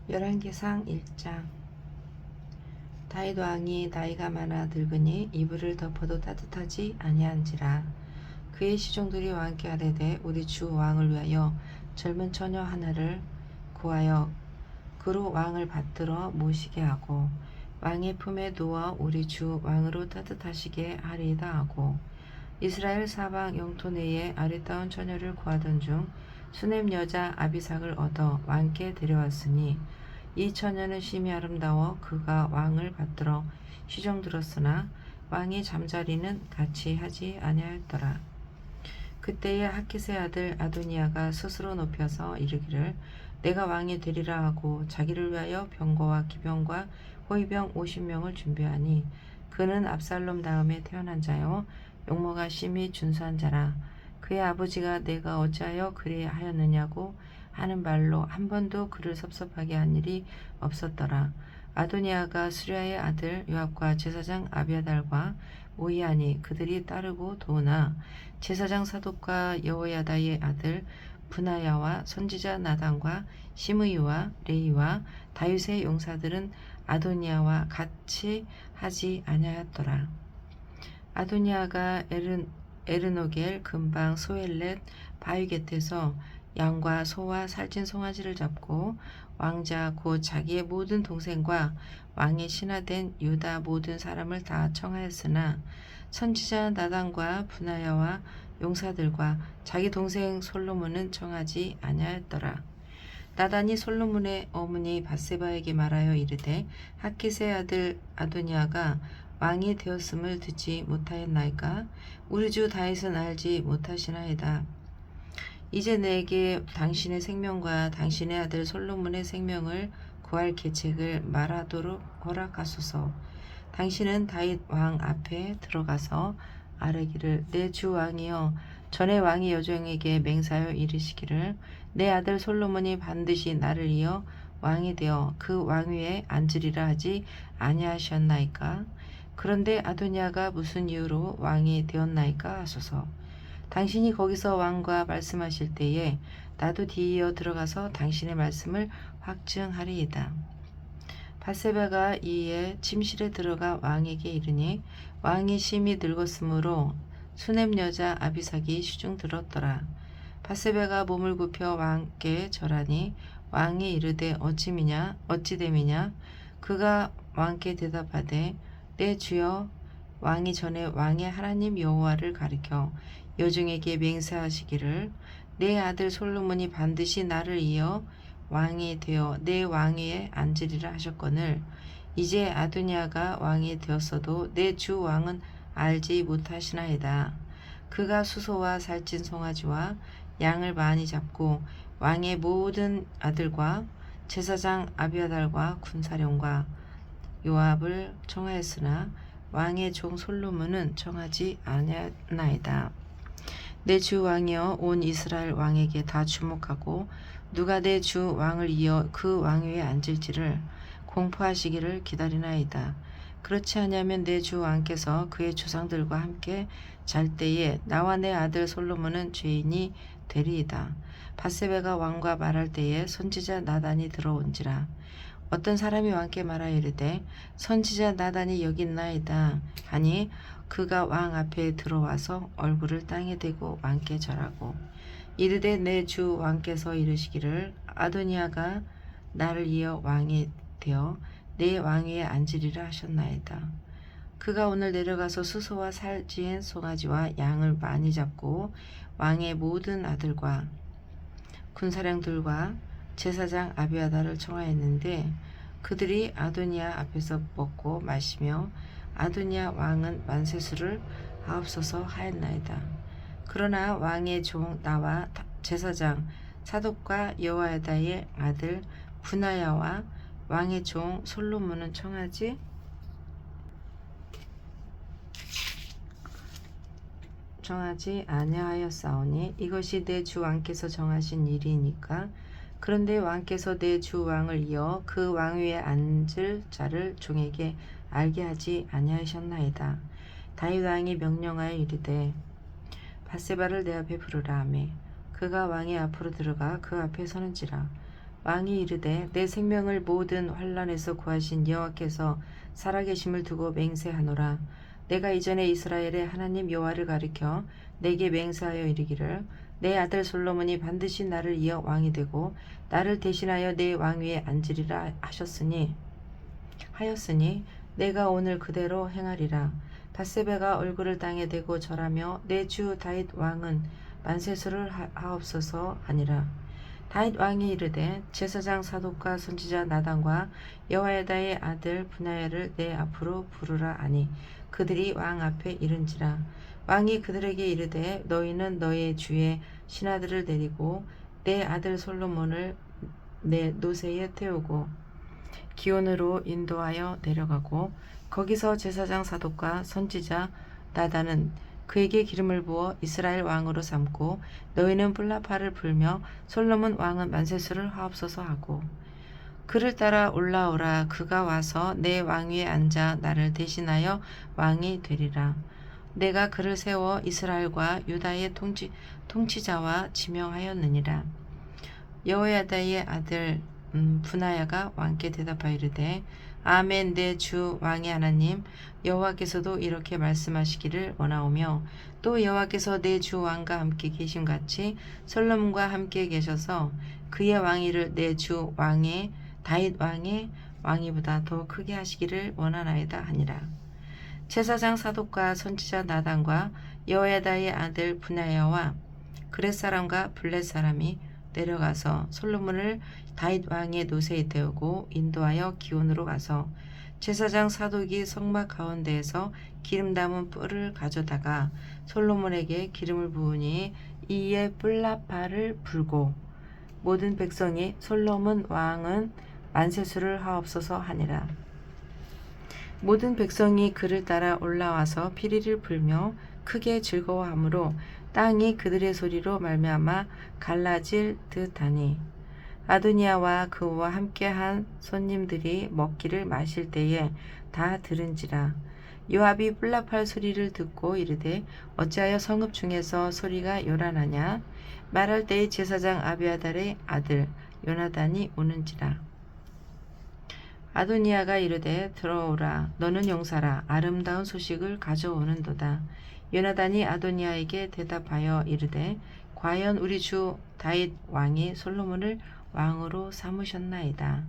열왕기상 1장. 다윗 왕이 나이가 많아 늙으니 이불을 덮어도 따뜻하지 아니한지라. 그의 시종들이 왕께 아뢰되 우리 주 왕을 위하여 젊은 처녀 하나를 구하여 그로 왕을 받들어 모시게 하고 왕의 품에 누워 우리 주 왕으로 따뜻하시게 하리이다 하고, 이스라엘 사방 영토 내에 아리따운 처녀를 구하던 중 수넴 여자 아비삭을 얻어 왕께 데려왔으니, 이 처녀는 심히 아름다워 그가 왕을 받들어 시종 들었으나 왕이 잠자리는 같이 하지 아니하였더라. 그때에 하깃의 아들 아도니아가 스스로 높여서 이르기를 내가 왕이 되리라 하고 자기를 위하여 병거와 기병과 호위병 50명을 준비하니, 그는 압살롬 다음에 태어난 자요 용모가 심히 준수한 자라. 그의 아버지가 내가 어찌하여 그리 하였느냐고 하는 말로 한 번도 그를 섭섭하게 한 일이 없었더라. 아도니아가 수랴의 아들 요압과 제사장 아비아달과 모이하니 그들이 따르고 도우나, 제사장 사독과 여호야다의 아들 분하야와 선지자 나단과 시므이와 레이와 다윗의 용사들은 아도니아와 같이 하지 아니하였더라. 아도니아가 에르노겔 근방 소엘렛 바위 곁에서 양과 소와 살찐 송아지를 잡고 왕자 곧 자기의 모든 동생과 왕의 신하된 유다 모든 사람을 다 청하였으나, 선지자 나단과 분하야와 용사들과 자기 동생 솔로몬은 청하지 아니하였더라. 나단이 솔로몬의 어머니 밧세바에게 말하여 이르되 하깃의 아들 아도니아가 왕이 되었음을 듣지 못하였나이까? 우리 주 다윗은 알지 못하시나이다. 이제 내게 당신의 생명과 당신의 아들 솔로몬의 생명을 구할 계책을 말하도록 허락하소서. 당신은 다윗 왕 앞에 들어가서 아뢰기를 내 주 왕이여, 전에 왕이 여종에게 맹세하여 이르시기를 내 아들 솔로몬이 반드시 나를 이어 왕이 되어 그 왕위에 앉으리라 하지 아니하셨나이까? 그런데 아도니아가 무슨 이유로 왕이 되었나이까 하소서. 당신이 거기서 왕과 말씀하실 때에 나도 뒤이어 들어가서 당신의 말씀을 확증하리이다. 밧세바가 이에 침실에 들어가 왕에게 이르니, 왕이 심히 늙었으므로 수넴 여자 아비삭이 시중 들었더라. 밧세바가 몸을 굽혀 왕께 절하니 왕이 이르되 어찌 됨이냐? 그가 왕께 대답하되 내 주여, 왕이 전에 왕의 하나님 여호와를 가리켜 여종에게 맹세하시기를 내 아들 솔로몬이 반드시 나를 이어 왕이 되어 내 왕위에 앉으리라 하셨거늘, 이제 아도니아가 왕이 되었어도 내 주 왕은 알지 못하시나이다. 그가 수소와 살찐 송아지와 양을 많이 잡고 왕의 모든 아들과 제사장 아비아달과 군사령과 요압을 청하였으나 왕의 종 솔로몬은 청하지 아니하나이다. 내 주 왕이여, 온 이스라엘 왕에게 다 주목하고 누가 내 주 왕을 이어 그 왕위에 앉을지를 공포하시기를 기다리나이다. 그렇지 아니하면 내 주 왕께서 그의 조상들과 함께 잘 때에 나와 내 아들 솔로몬은 죄인이 되리이다. 밧세바가 왕과 말할 때에 선지자 나단이 들어온지라. 어떤 사람이 왕께 말하여 이르되 선지자 나단이 여기 있나이다 하니, 그가 왕 앞에 들어와서 얼굴을 땅에 대고 왕께 절하고 이르되 내 주 왕께서 이르시기를 아도니아가 나를 이어 왕이 되어 내 왕위에 앉으리라 하셨나이다. 그가 오늘 내려가서 수소와 살찐 송아지와 양을 많이 잡고 왕의 모든 아들과 군사령들과 제사장 아비아달을 청하였는데, 그들이 아도니아 앞에서 먹고 마시며 아도니아 왕은 만세수를 하옵소서 하였나이다. 그러나 왕의 종 나와 제사장 사독과 여호야다의 아들 분하야와 왕의 종 솔로몬은 청하지 아니하였사오니 이것이 내 주 왕께서 정하신 일이니까. 그런데 왕께서 내 주 왕을 이어 그 왕위에 앉을 자를 종에게 알게 하지 아니하셨나이다. 다윗 왕이 명령하여 이르되 밧세바를 내 앞에 부르라 하매 그가 왕의 앞으로 들어가 그 앞에 서는지라. 왕이 이르되 내 생명을 모든 환난에서 구하신 여호와께서 살아계심을 두고 맹세하노라. 내가 이전에 이스라엘의 하나님 여호와를 가리켜 내게 맹세하여 이르기를 내 아들 솔로몬이 반드시 나를 이어 왕이 되고 나를 대신하여 내 왕위에 앉으리라 하였으니 내가 오늘 그대로 행하리라. 밧세바가 얼굴을 땅에 대고 절하며 내 주 다윗 왕은 만세수를 하옵소서 하니라. 다윗 왕이 이르되 제사장 사독과 선지자 나단과 여호야다의 아들 브나야를 내 앞으로 부르라 하니 그들이 왕 앞에 이른지라. 왕이 그들에게 이르되 너희는 너의 주의 신하들을 데리고 내 아들 솔로몬을 내 노새에 태우고 기온으로 인도하여 내려가고 거기서 제사장 사독과 선지자 나단은 그에게 기름을 부어 이스라엘 왕으로 삼고 너희는 뿔라파를 불며 솔로몬 왕은 만세수를 하옵소서 하고 그를 따라 올라오라. 그가 와서 내 왕위에 앉아 나를 대신하여 왕이 되리라. 내가 그를 세워 이스라엘과 유다의 통치자와 지명하였느니라. 여호야다의 아들 브나야가 왕께 대답하여 이르되 아멘. 내 주 왕의 하나님 여호와께서도 이렇게 말씀하시기를 원하오며 또 여호와께서 내 주 왕과 함께 계심같이 솔로몬과 함께 계셔서 그의 왕위를 내 주 왕의 다윗 왕의 왕위보다 더 크게 하시기를 원하나이다 하니라. 제사장 사독과 선지자 나단과 여호야다의 아들 브나야와 그렛 사람과 블렛 사람이 내려가서 솔로몬을 다윗 왕의 노새에 태우고 인도하여 기온으로 가서 제사장 사독이 성막 가운데에서 기름 담은 뿔을 가져다가 솔로몬에게 기름을 부으니 이에 뿔라파를 불고 모든 백성이 솔로몬 왕은 만세수를 하옵소서 하니라. 모든 백성이 그를 따라 올라와서 피리를 불며 크게 즐거워하므로 땅이 그들의 소리로 말미암아 갈라질 듯하니 아도니아와 그와 함께한 손님들이 먹기를 마실 때에 다 들은지라. 요압이 뿔라팔 소리를 듣고 이르되 어찌하여 성읍 중에서 소리가 요란하냐. 말할 때에 제사장 아비아달의 아들 요나단이 오는지라. 아도니아가 이르되 들어오라. 너는 용사라. 아름다운 소식을 가져오는도다. 요나단이 아도니아에게 대답하여 이르되 과연 우리 주 다윗 왕이 솔로몬을 왕으로 삼으셨나이다.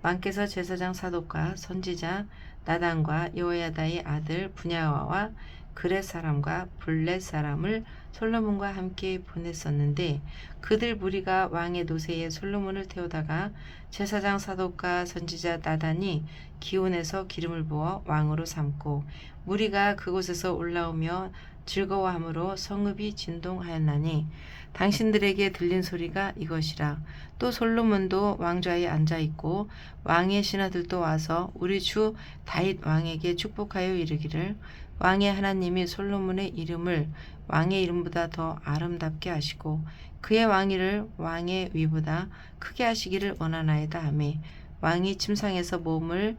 왕께서 제사장 사독과 선지자 나단과 여호야다의 아들 브냐와와 그렛 사람과 블렛 사람을 솔로몬과 함께 보냈었는데 그들 무리가 왕의 노새에 솔로몬을 태우다가 제사장 사독과 선지자 나단이 기온에서 기름을 부어 왕으로 삼고 무리가 그곳에서 올라오며 즐거워함으로 성읍이 진동하였나니 당신들에게 들린 소리가 이것이라. 또 솔로몬도 왕좌에 앉아 있고 왕의 신하들도 와서 우리 주 다윗 왕에게 축복하여 이르기를 왕의 하나님이 솔로몬의 이름을 왕의 이름보다 더 아름답게 하시고 그의 왕위를 왕의 위보다 크게 하시기를 원하나이다 하며 왕이 침상에서 몸을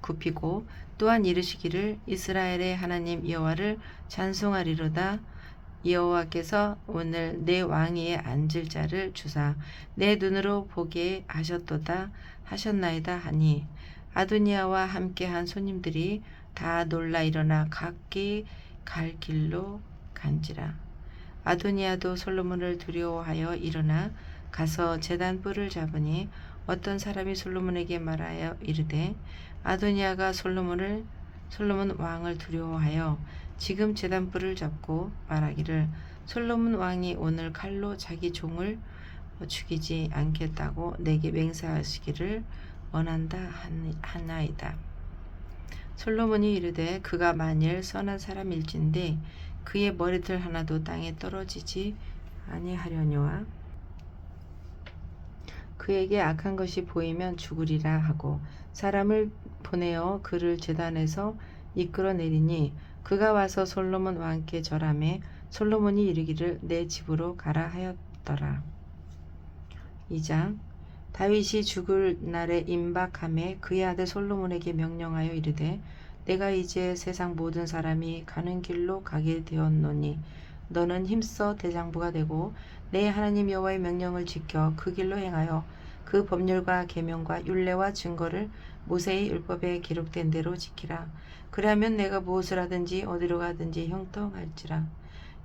굽히고 또한 이르시기를 이스라엘의 하나님 여호와를 찬송하리로다. 여호와께서 오늘 내 왕위에 앉을 자를 주사 내 눈으로 보게 하셨도다 하셨나이다 하니 아도니아와 함께한 손님들이 다 놀라 일어나 각기 갈 길로 간지라. 아도니아도 솔로몬을 두려워하여 일어나 가서 제단 뿔을 잡으니 어떤 사람이 솔로몬에게 말하여 이르되 아도니아가 솔로몬 왕을 두려워하여 지금 제단 뿔을 잡고 말하기를 솔로몬 왕이 오늘 칼로 자기 종을 죽이지 않겠다고 내게 맹세하시기를 원한다 하나이다. 솔로몬이 이르되 그가 만일 선한 사람일진데 그의 머리털 하나도 땅에 떨어지지 아니하려니와 그에게 악한 것이 보이면 죽으리라 하고 사람을 보내어 그를 제단에서 이끌어내리니 그가 와서 솔로몬 왕께 절하매 솔로몬이 이르기를 내 집으로 가라 하였더라. 2장 다윗이 죽을 날에 임박함에 그의 아들 솔로몬에게 명령하여 이르되 내가 이제 세상 모든 사람이 가는 길로 가게 되었노니 너는 힘써 대장부가 되고 내 하나님 여호와의 명령을 지켜 그 길로 행하여 그 법률과 계명과 율례와 증거를 모세의 율법에 기록된 대로 지키라. 그리하면 내가 무엇을 하든지 어디로 가든지 형통할지라.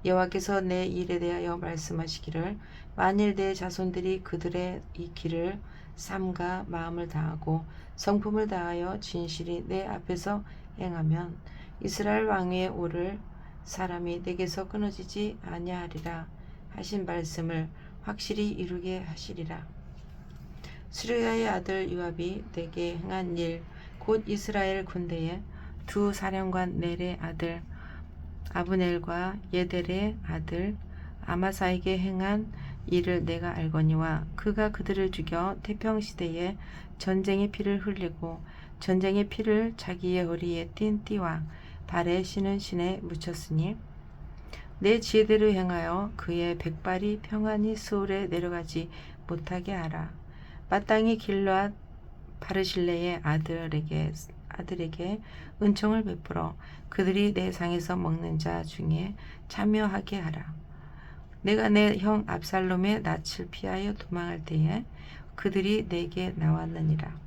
여호와께서 내 일에 대하여 말씀하시기를 만일 내 자손들이 그들의 이 길을 삼가 마음을 다하고 성품을 다하여 진실이 내 앞에서 행하면 이스라엘 왕위에 오를 사람이 내게서 끊어지지 아니하리라 하신 말씀을 확실히 이루게 하시리라. 스루야의 아들 요압이 내게 행한 일 곧 이스라엘 군대의 두 사령관 넬의 아들 아브넬과 예델의 아들 아마사에게 행한 일을 내가 알거니와 그가 그들을 죽여 태평시대에 전쟁의 피를 흘리고 전쟁의 피를 자기의 허리에 띤 띠와 발에 신은 신에 묻혔으니 내 지혜대로 행하여 그의 백발이 평안히 스올에 내려가지 못하게 하라. 마땅히 길앗 바르실레의 아들에게 은총을 베풀어 그들이 내 상에서 먹는 자 중에 참여하게 하라. 내가 내 형 압살롬의 낯을 피하여 도망할 때에 그들이 내게 나왔느니라.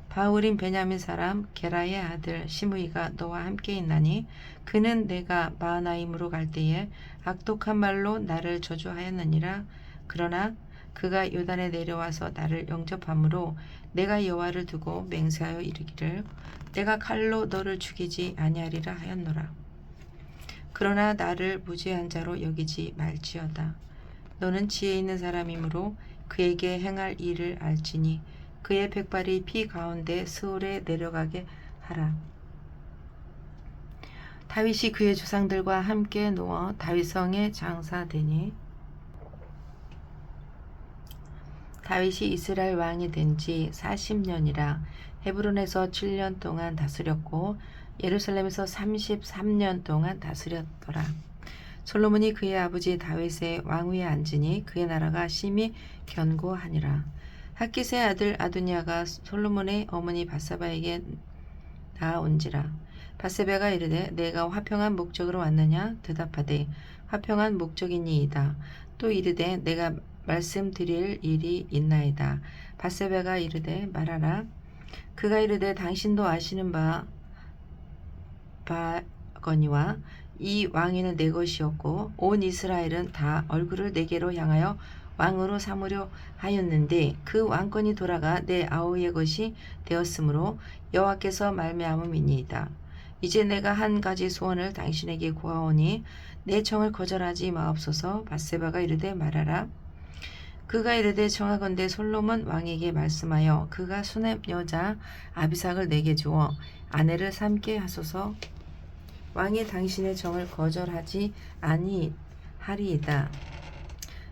바울인 베냐민 사람 게라의 아들 시므이가 너와 함께 있나니 그는 내가 마하나임으로 갈 때에 악독한 말로 나를 저주하였느니라. 그러나 그가 요단에 내려와서 나를 영접함으로 내가 여호와를 두고 맹세하여 이르기를 내가 칼로 너를 죽이지 아니하리라 하였노라. 그러나 나를 무죄한 자로 여기지 말지어다. 너는 지혜 있는 사람이므로 그에게 행할 일을 알지니 그의 백발이 피 가운데 스올에 내려가게 하라. 다윗이 그의 조상들과 함께 누워 다윗성에 장사되니 다윗이 이스라엘 왕이 된 지 40년이라 헤브론에서 7년 동안 다스렸고 예루살렘에서 33년 동안 다스렸더라. 솔로몬이 그의 아버지 다윗의 왕위에 앉으니 그의 나라가 심히 견고하니라. 학깃의 아들 아도니아가 솔로몬의 어머니 바세바에게 나아온지라. 바세바가 이르되 내가 화평한 목적으로 왔느냐 대답하되 화평한 목적이니이다. 또 이르되 내가 말씀드릴 일이 있나이다. 바세바가 이르되 말하라. 그가 이르되 당신도 아시는 바거니와 이 왕위는 내 것이었고 온 이스라엘은 다 얼굴을 내게로 향하여 왕으로 삼으려 하였는데 그 왕권이 돌아가 내 아우의 것이 되었으므로 여호와께서 말미암음이니이다. 이제 내가 한 가지 소원을 당신에게 구하오니 내 청을 거절하지 마옵소서. 바세바가 이르되 말하라. 그가 이르되 청하건대 솔로몬 왕에게 말씀하여 그가 수넴 여자 아비삭을 내게 주어 아내를 삼게 하소서. 왕이 당신의 정을 거절하지 아니하리이다.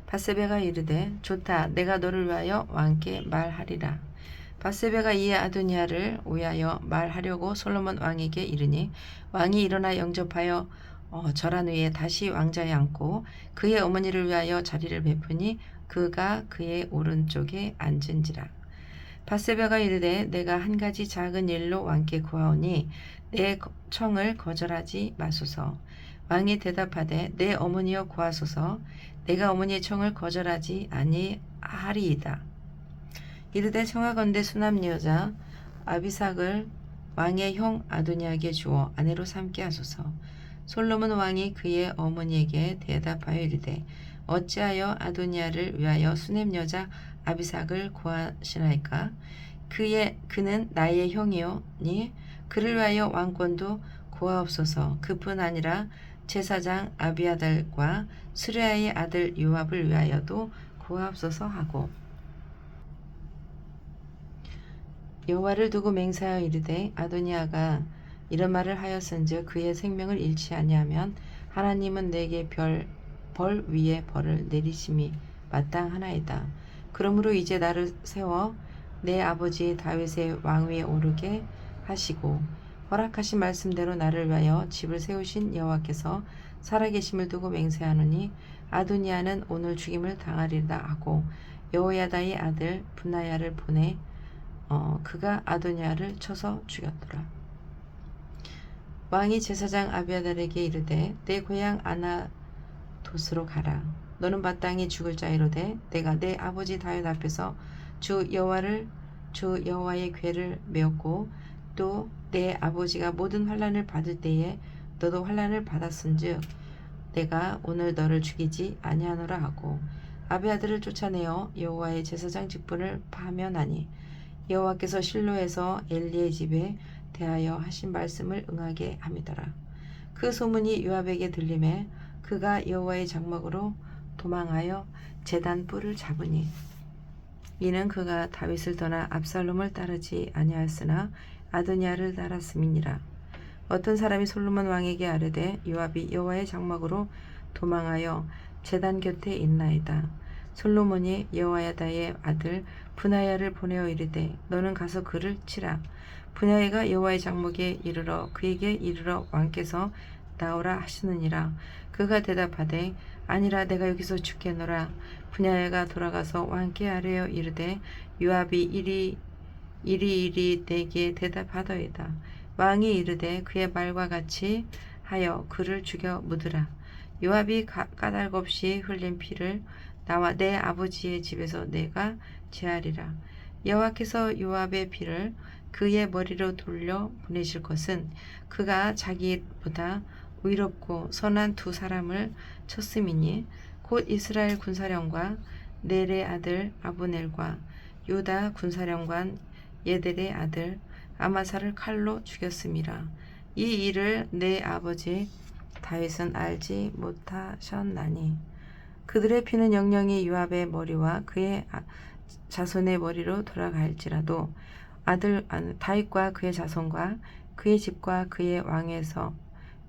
바세바가 이르되 좋다. 내가 너를 위하여 왕께 말하리라. 바세바가 이에 아도니아를 위하여 말하려고 솔로몬 왕에게 이르니 왕이 일어나 영접하여 절한 후에 다시 왕자에 앉고 그의 어머니를 위하여 자리를 베푸니 그가 그의 오른쪽에 앉은지라. 바세바가 이르되 내가 한 가지 작은 일로 왕께 구하오니 내 청을 거절하지 마소서. 왕이 대답하되 내 어머니여 구하소서. 내가 어머니의 청을 거절하지 아니하리이다. 이르되 청하건대 수남 여자 아비삭을 왕의 형 아도니아에게 주어 아내로 삼게 하소서. 솔로몬 왕이 그의 어머니에게 대답하여 이르되 어찌하여 아도니아를 위하여 수넴 여자 아비삭을 구하시나이까? 그는 나의 형이오니 그를 위하여 왕권도 구하옵소서. 그뿐 아니라 제사장 아비아달과 스루야의 아들 요압을 위하여도 구하옵소서 하고 여호와를 두고 맹세하여 이르되 아도니아가 이런 말을 하였은즉 그의 생명을 잃지 아니하면 하나님은 내게 벌 위에 벌을 내리심이 마땅하나이다. 그러므로 이제 나를 세워 내 아버지 다윗의 왕위에 오르게 하시고 허락하신 말씀대로 나를 위하여 집을 세우신 여호와께서 살아계심을 두고 맹세하노니 아도니아는 오늘 죽임을 당하리라 하고 여호야다의 아들 분하야를 보내 그가 아도니아를 쳐서 죽였더라. 왕이 제사장 아비아달에게 이르되 내 고향 아나돗으로 가라. 너는 마땅히 죽을 자이로되 내가 내 아버지 다윗 앞에서 주 여호와의 궤를 메었고 또 내 아버지가 모든 환난을 받을 때에 너도 환난을 받았은즉 내가 오늘 너를 죽이지 아니하노라 하고 아비아들을 쫓아내어 여호와의 제사장 직분을 파면하니 여호와께서 실로에서 엘리의 집에 대하여 하신 말씀을 응하게 함이더라. 그 소문이 요압에게 들림에 그가 여호와의 장막으로 도망하여 제단 뿔을 잡으니 이는 그가 다윗을 떠나 압살롬을 따르지 아니하였으나 아도니아를 따랐음이니라. 어떤 사람이 솔로몬 왕에게 아뢰되 요압이 여호와의 장막으로 도망하여 제단 곁에 있나이다. 솔로몬이 여호야다의 아들 분하야를 보내어 이르되 너는 가서 그를 치라. 분하야가 여호와의 장막에 이르러 그에게 이르러 왕께서 나오라 하시느니라. 그가 대답하되 아니라 내가 여기서 죽겠노라. 분하야가 돌아가서 왕께 아뢰어 이르되 요압이 이리 내게 대답하더이다. 왕이 이르되 그의 말과 같이 하여 그를 죽여 묻으라. 요압이 까닭 없이 흘린 피를 나와 내 아버지의 집에서 내가 제하리라. 여호와께서 요압의 피를 그의 머리로 돌려 보내실 것은 그가 자기보다 의롭고 선한 두 사람을 쳤음이니 곧 이스라엘 군사령과 넬의 아들 아브넬과 유다 군사령관 예델의 아들 아마사를 칼로 죽였음이라. 이 일을 내 아버지 다윗은 알지 못하셨나니 그들의 피는 영영이 요압의 머리와 그의 자손의 머리로 돌아갈지라도 다윗과 그의 자손과 그의 집과 그의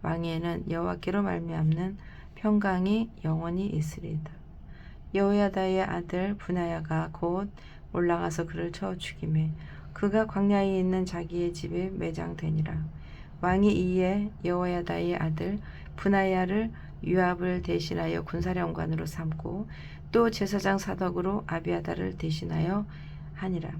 왕에는 여호와께로 말미암는 평강이 영원히 있으리이다. 여호야다의 아들 분하야가 곧 올라가서 그를 쳐 죽이매 그가 광야에 있는 자기의 집에 매장되니라. 왕이 이에 여호야다의 아들 분하야를 요압을 대신하여 군사령관으로 삼고 또 제사장 사덕으로 아비아다를 대신하여 하니라.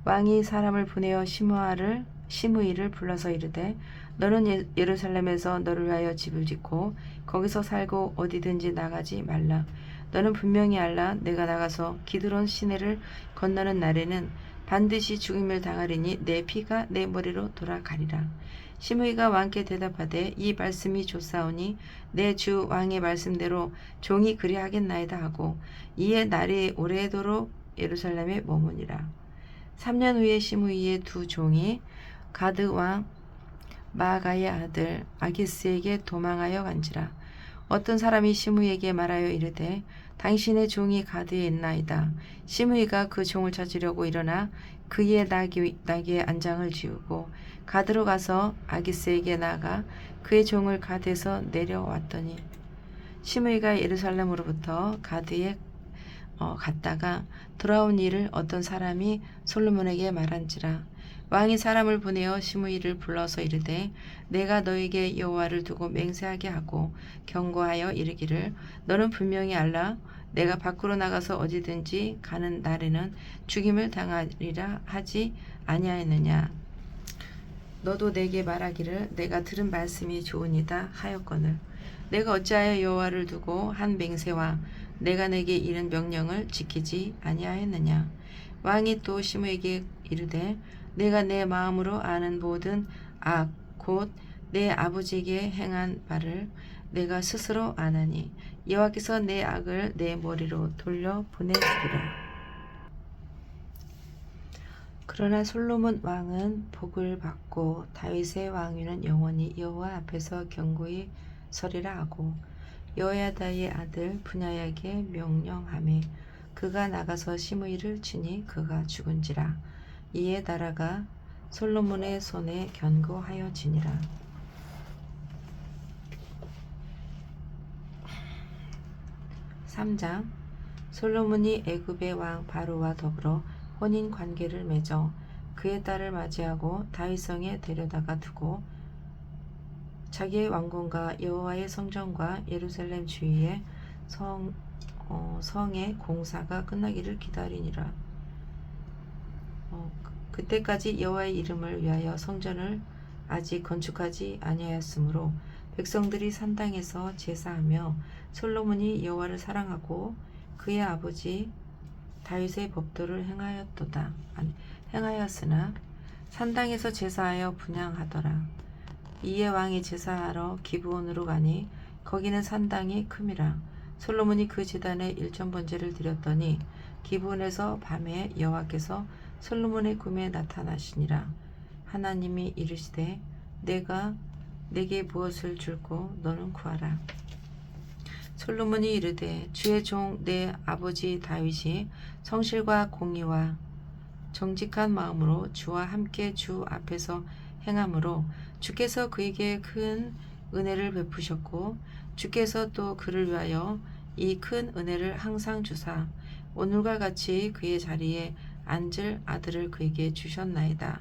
왕이 사람을 보내어 시므이를 불러서 이르되 너는 예루살렘에서 너를 위하여 집을 짓고 거기서 살고 어디든지 나가지 말라. 너는 분명히 알라. 내가 나가서 기드론 시내를 건너는 날에는 반드시 죽임을 당하리니 내 피가 내 머리로 돌아가리라. 시므이가 왕께 대답하되 이 말씀이 좋사오니 내 주 왕의 말씀대로 종이 그리하겠나이다 하고 이에 날이 오래도록 예루살렘에 머무니라. 3년 후에 시므이의 두 종이 가드 왕 마아가의 아들 아기스에게 도망하여 간지라. 어떤 사람이 시므이에게 말하여 이르되 당신의 종이 가드에 있나이다. 시므이가 그 종을 찾으려고 일어나 그의 나귀의 안장을 지우고 가드로 가서 아기스에게 나아가 그의 종을 가드에서 내려왔더니 시므이가 예루살렘으로부터 가드에 갔다가 돌아온 일을 어떤 사람이 솔로몬에게 말한지라. 왕이 사람을 보내어 시므이를 불러서 이르되 내가 너에게 여호와를 두고 맹세하게 하고 경고하여 이르기를 너는 분명히 알라. 내가 밖으로 나가서 어디든지 가는 날에는 죽임을 당하리라 하지 아니하였느냐. 너도 내게 말하기를 내가 들은 말씀이 좋으니다 하였거늘 내가 어찌하여 여호와를 두고 한 맹세와 내가 내게 이른 명령을 지키지 아니하였느냐. 왕이 또 시므에게 이르되 내가 내 마음으로 아는 모든 악 곧 내 아버지에게 행한 바를 내가 스스로 아나니 여호와께서 내 악을 내 머리로 돌려 보내시리라. 그러나 솔로몬 왕은 복을 받고 다윗의 왕위는 영원히 여호와 앞에서 견고히 서리라 하고 여호야다의 아들 분하야에게 명령하매 그가 나가서 시므이를 치니 그가 죽은지라. 이에 나라가 솔로몬의 손에 견고하여지니라. 3장 솔로몬이 애굽의 왕 바로와 더불어 혼인 관계를 맺어 그의 딸을 맞이하고 다윗성에 데려다가 두고 자기의 왕궁과 여호와의 성전과 예루살렘 주위의 성의 공사가 끝나기를 기다리니라. 그때까지 여호와의 이름을 위하여 성전을 아직 건축하지 아니하였으므로 백성들이 산당에서 제사하며 솔로몬이 여호와를 사랑하고 그의 아버지 다윗의 법도를 행하였으나 산당에서 제사하여 분향하더라. 이에 왕이 제사하러 기브온으로 가니 거기는 산당이 큼이라. 솔로몬이 그 제단에 일천 번제를 드렸더니 기브온에서 밤에 여호와께서 솔로몬의 꿈에 나타나시니라. 하나님이 이르시되 내가 내게 무엇을 줄고 너는 구하라. 솔로몬이 이르되 주의 종 내 아버지 다윗이 성실과 공의와 정직한 마음으로 주와 함께 주 앞에서 행함으로 주께서 그에게 큰 은혜를 베푸셨고 주께서 또 그를 위하여 이 큰 은혜를 항상 주사 오늘과 같이 그의 자리에 앉을 아들을 그에게 주셨나이다.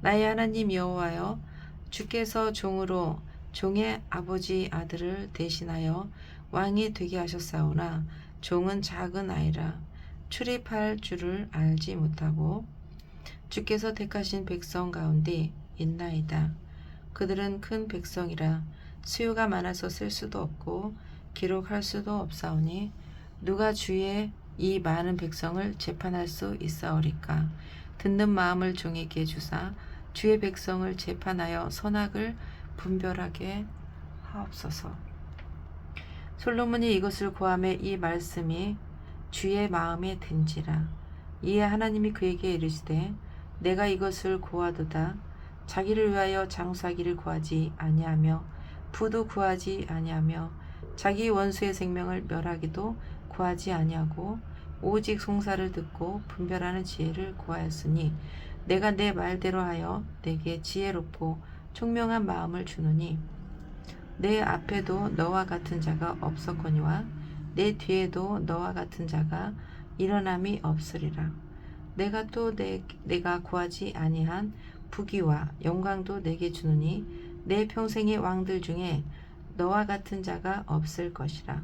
나의 하나님 여호와여, 주께서 종으로 종의 아버지 아들을 대신하여 왕이 되게 하셨사오나 종은 작은 아이라 출입할 줄을 알지 못하고 주께서 택하신 백성 가운데 있나이다. 그들은 큰 백성이라 수요가 많아서 쓸 수도 없고 기록할 수도 없사오니 누가 주의 이 많은 백성을 재판할 수 있사오리까. 듣는 마음을 종에게 주사 주의 백성을 재판하여 선악을 분별하게 하옵소서. 솔로몬이 이것을 고하매 이 말씀이 주의 마음에 든지라. 이에 하나님이 그에게 이르시되 내가 이것을 고하도다. 자기를 위하여 장수하기를 구하지 아니하며 부도 구하지 아니하며 자기 원수의 생명을 멸하기도 구하지 아니하고 오직 송사를 듣고 분별하는 지혜를 구하였으니 내가 내 말대로 하여 내게 지혜롭고 총명한 마음을 주노니 내 앞에도 너와 같은 자가 없었거니와 내 뒤에도 너와 같은 자가 일어남이 없으리라. 내가 또 내가 구하지 아니한 부귀와 영광도 내게 주노니 내 평생의 왕들 중에 너와 같은 자가 없을 것이라.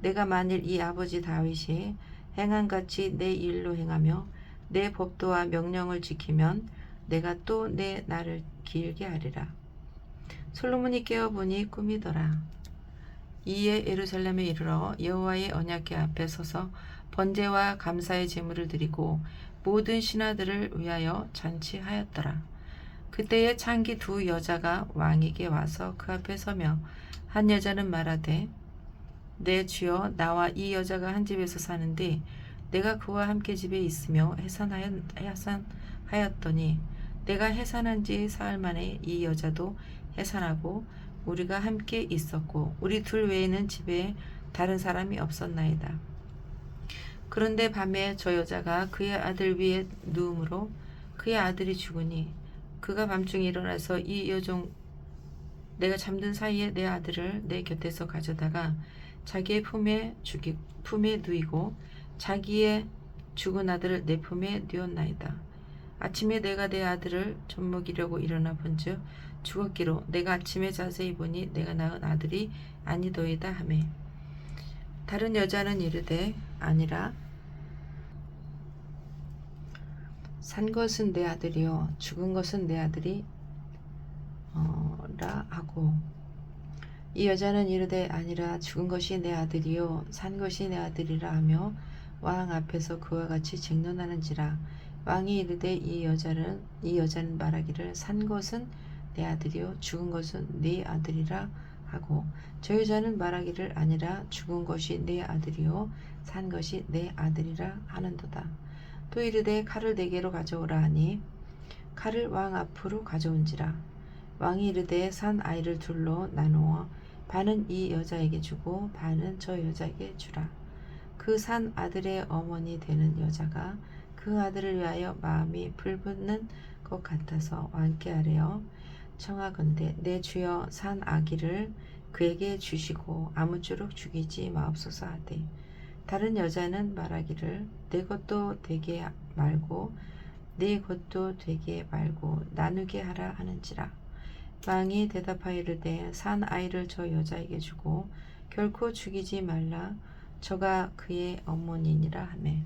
내가 만일 이 아버지 다윗이 행한같이 내 일로 행하며 내 법도와 명령을 지키면 내가 또 내 날을 길게 하리라. 솔로몬이 깨어보니 꿈이더라. 이에 예루살렘에 이르러 여호와의 언약궤 앞에 서서 번제와 감사의 제물을 드리고 모든 신하들을 위하여 잔치하였더라. 그때에 창기 두 여자가 왕에게 와서 그 앞에 서며 한 여자는 말하되 내 주여, 나와 이 여자가 한 집에서 사는데 내가 그와 함께 집에 있으며 해산하였더니 내가 해산한 지 사흘 만에 이 여자도 해산하고 우리가 함께 있었고 우리 둘 외에는 집에 다른 사람이 없었나이다. 그런데 밤에 저 여자가 그의 아들 위에 누움으로 그의 아들이 죽으니 그가 밤중에 일어나서 이 여종 내가 잠든 사이에 내 아들을 내 곁에서 가져다가 자기의 품에 누이고 자기의 죽은 아들을 내 품에 누었나이다. 아침에 내가 내 아들을 젖먹이려고 일어나 본즉 죽었기로 내가 아침에 자세히 보니 내가 낳은 아들이 아니더이다 하매 다른 여자는 이르되 아니라 산 것은 내 아들이요 죽은 것은 내 아들이 라 하고 이 여자는 이르되 아니라 죽은 것이 내 아들이요 산 것이 내 아들이라 하며 왕 앞에서 그와 같이 쟁론하는지라. 왕이 이르되 이 여자는 말하기를 산 것은 내 아들이요 죽은 것은 네 아들이라 하고 저 여자는 말하기를 아니라 죽은 것이 내 아들이요 산 것이 내 아들이라 하는도다. 또 이르되 칼을 내게로 가져오라 하니 칼을 왕 앞으로 가져온지라. 왕이 이르되 산 아이를 둘로 나누어 반은 이 여자에게 주고 반은 저 여자에게 주라. 그 산 아들의 어머니 되는 여자가 그 아들을 위하여 마음이 불붙는 것 같아서 왕께 아뢰어 청하건대 내 주여 산 아기를 그에게 주시고 아무쪼록 죽이지 마옵소서 하되 다른 여자는 말하기를 내 것도 되게 말고 네 것도 되게 말고 나누게 하라 하는지라. 왕이 대답하여 이르되 산 아이를 저 여자에게 주고 결코 죽이지 말라 저가 그의 어머니니라 하매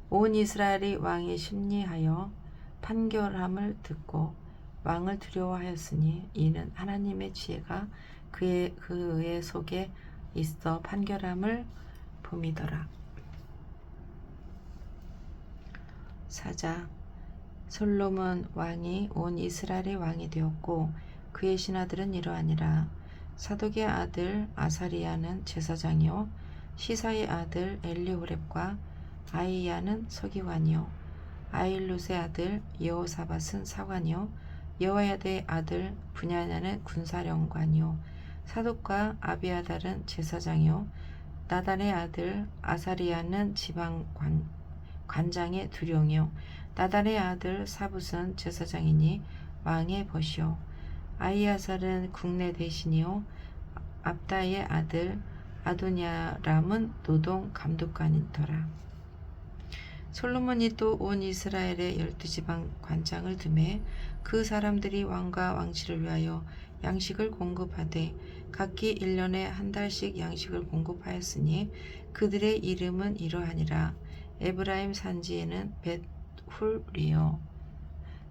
온 이스라엘이 왕의 심리하여 판결함을 듣고 왕을 두려워하였으니 이는 하나님의 지혜가 그의 속에 있어 판결함을 봄이더라. 사자. 솔로몬 왕이 온 이스라엘의 왕이 되었고 그의 신하들은 이러하니라. 사독의 아들 아사리야는 제사장이요 시사의 아들 엘리호렙과 아이야는 서기관이요 아일룻의 아들 여호사밧은 사관이요 여호야다의 아들 분야냐는 군사령관이요 사독과 아비아달은 제사장이요 나단의 아들 아사리야는 관장의 두령이요 나단의 아들 사붓은 제사장이니 왕의 벗이요 아이아살은 국내 대신이요 압다의 아들 아도니아람은 노동 감독관이더라. 솔로몬이 또 온 이스라엘의 12지방 관장을 두매 그 사람들이 왕과 왕실을 위하여 양식을 공급하되 각기 1년에 한 달씩 양식을 공급하였으니 그들의 이름은 이러하니라. 에브라임 산지에는 벳훌리요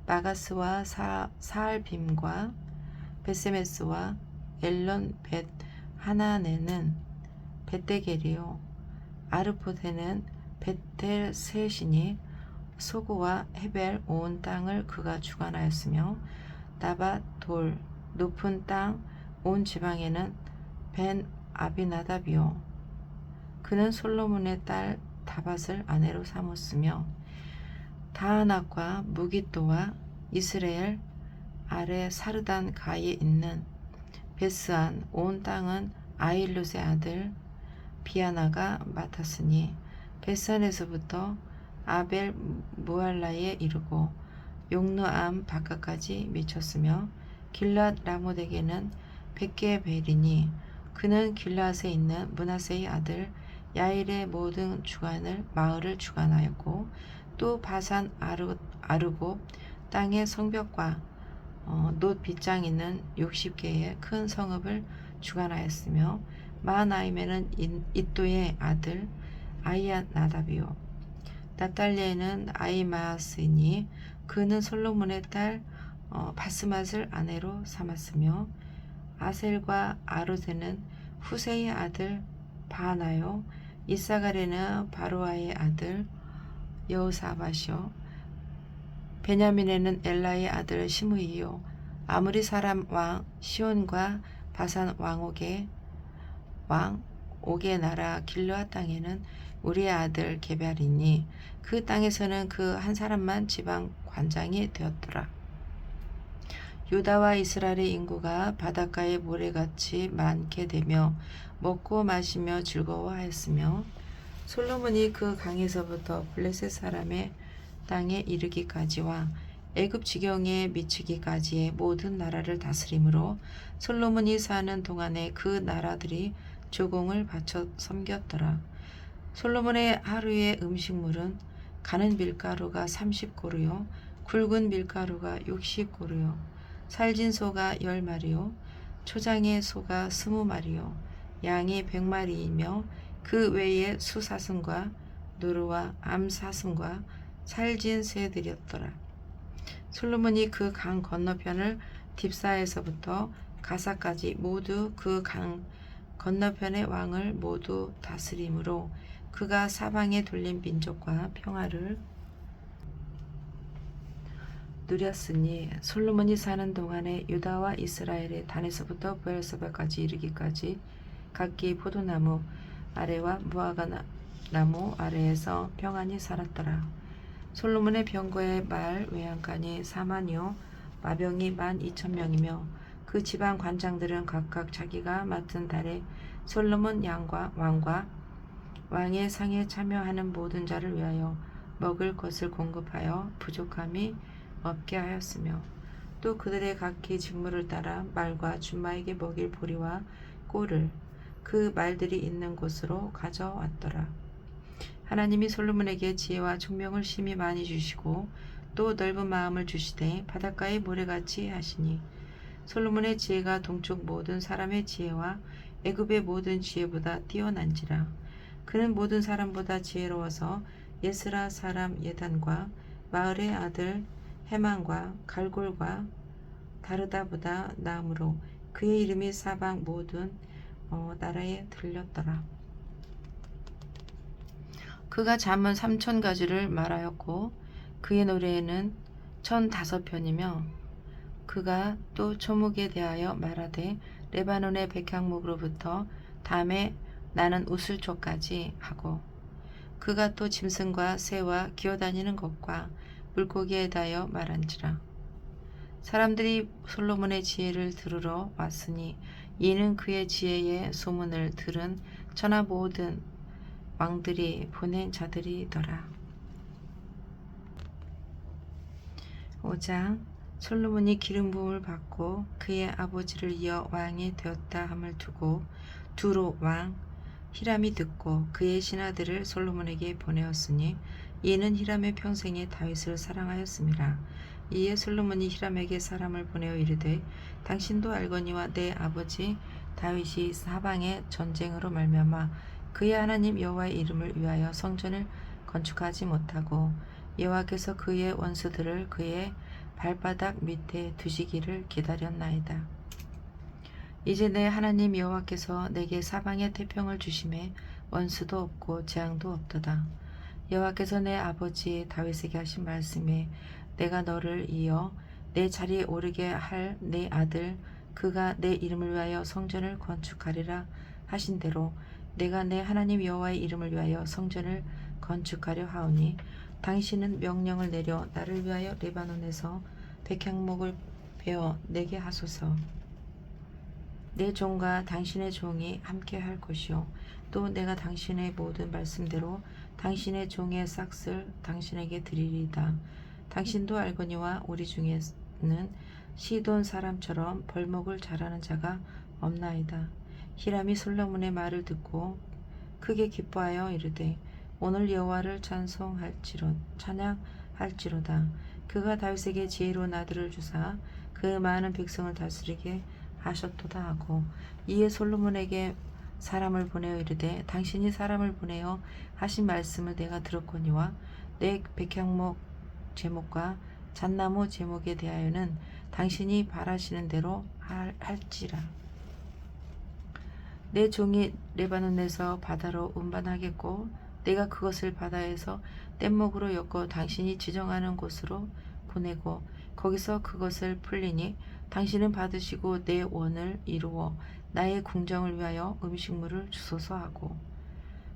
마가스와 사알빔과 베세메스와 엘론 벳 하나네는 벳데겔이요 아르포데는 벳델셋이니 소고와 헤벨 온 땅을 그가 주관하였으며 나밧 돌 높은 땅 온 지방에는 벤 아비나답이요 그는 솔로몬의 딸 다밧을 아내로 삼았으며 다하낙과 무기또와 이스라엘 아래 사르단 가에 있는 베스안 온 땅은 아일룻의 아들 비아나가 맡았으니 베스안에서부터 아벨 무알라에 이르고 용르암 바깥까지 미쳤으며 길랏 라못에게는 백게벨이니 그는 길랏에 있는 므낫세의 아들 야일의 모든 마을을 주관하였고 또 바산 아르곱 땅의 성벽과 놋 빗장 있는 60개의 큰 성읍을 주관하였으며 마하나임에는 id도의 아들 아히나답이요 납달리에는 아히마아스이니 그는 솔로몬의 딸 바스맛을 아내로 삼았으며 아셀과 아로세는 후세의 아들 바하나요 이사갈에는 바로아의 아들 여호사밧이요 베냐민에는 엘라의 아들 시므이요 아무리 사람 왕 시온과 바산 왕옥의 나라 길르앗 땅에는 우리의 아들 게발이니 그 땅에서는 그 한 사람만 지방 관장이 되었더라. 유다와 이스라엘의 인구가 바닷가의 모래같이 많게 되며 먹고 마시며 즐거워하였으며 솔로몬이 그 강에서부터 블레셋 사람의 땅에 이르기까지와 애굽 지경에 미치기까지의 모든 나라를 다스림으로 솔로몬이 사는 동안에 그 나라들이 조공을 바쳐 섬겼더라. 솔로몬의 하루의 음식물은 가는 밀가루가 30고루요 굵은 밀가루가 60고루요 살진 소가 10마리요 초장의 소가 20마리요 양이 100마리이며 그 외에 수사슴과 노루와 암사슴과 살진 새들이었더라. 솔로몬이 그 강 건너편을 딥사에서부터 가사까지 모두 그 강 건너편의 왕을 모두 다스림으로 그가 사방에 둘린 민족과 평화를 누렸으니 솔로몬이 사는 동안에 유다와 이스라엘의 단에서부터 브엘세바까지 이르기까지 각기 포도나무 아래와 무화과 나무 아래에서 평안히 살았더라. 솔로몬의 병거의 말 외양간이 4만이요 마병이 12,000명이며 그 지방 관장들은 각각 자기가 맡은 달에 솔로몬 왕과 왕의 상에 참여하는 모든 자를 위하여 먹을 것을 공급하여 부족함이 없게 하였으며 또 그들의 각기 직무를 따라 말과 준마에게 먹일 보리와 꼴을 그 말들이 있는 곳으로 가져왔더라. 하나님이 솔로몬에게 지혜와 총명을 심히 많이 주시고 또 넓은 마음을 주시되 바닷가의 모래같이 하시니 솔로몬의 지혜가 동쪽 모든 사람의 지혜와 애굽의 모든 지혜보다 뛰어난지라. 그는 모든 사람보다 지혜로워서 예스라 사람 예단과 마을의 아들 헤만과 갈골과 다르다보다 나음으로 그의 이름이 사방 모든 나라에 들렸더라. 그가 잠언 3000가지를 말하였고 그의 노래는 1005편이며 그가 또 초목에 대하여 말하되 레바논의 백향목으로부터 담에 나는 우슬초까지 하고 그가 또 짐승과 새와 기어다니는 것과 물고기에 대하여 말한지라. 사람들이 솔로몬의 지혜를 들으러 왔으니 이는 그의 지혜의 소문을 들은 천하 모든 왕들이 보낸 자들이더라. 5장 솔로몬이 기름 부음을 받고 그의 아버지를 이어 왕이 되었다 함을 두고 두로 왕 히람이 듣고 그의 신하들을 솔로몬에게 보내었으니 이는 히람의 평생에 다윗을 사랑하였음이라. 이에 솔로몬이 히람에게 사람을 보내어 이르되 당신도 알거니와 내 아버지 다윗이 사방의 전쟁으로 말미암아 그의 하나님 여호와의 이름을 위하여 성전을 건축하지 못하고 여호와께서 그의 원수들을 그의 발바닥 밑에 두시기를 기다렸나이다. 이제 내 하나님 여호와께서 내게 사방에 태평을 주심에 원수도 없고 재앙도 없도다. 여호와께서 내 아버지 다윗에게 하신 말씀에 내가 너를 이어 내 자리에 오르게 할 내 아들 그가 내 이름을 위하여 성전을 건축하리라 하신 대로 내가 내 하나님 여호와의 이름을 위하여 성전을 건축하려 하오니 당신은 명령을 내려 나를 위하여 레바논에서 백향목을 베어 내게 하소서. 내 종과 당신의 종이 함께 할 것이요 또 내가 당신의 모든 말씀대로 당신의 종의 싹을 당신에게 드리리이다. 당신도 알거니와 우리 중에는 시돈 사람처럼 벌목을 잘하는 자가 없나이다. 히람이 솔로몬의 말을 듣고 크게 기뻐하여 이르되 오늘 여호와를 찬양할지로다. 그가 다윗에게 지혜로운 아들을 주사 그 많은 백성을 다스리게 하셨도다 하고 이에 솔로몬에게 사람을 보내어 이르되 당신이 사람을 보내어 하신 말씀을 내가 들었거니와 내 백향목 제목과 잣나무 제목에 대하여는 당신이 바라시는 대로 할지라. 내 종이 레바논에서 바다로 운반하겠고 내가 그것을 바다에서 뗏목으로 엮어 당신이 지정하는 곳으로 보내고 거기서 그것을 풀리니 당신은 받으시고 내 원을 이루어 나의 궁정을 위하여 음식물을 주소서 하고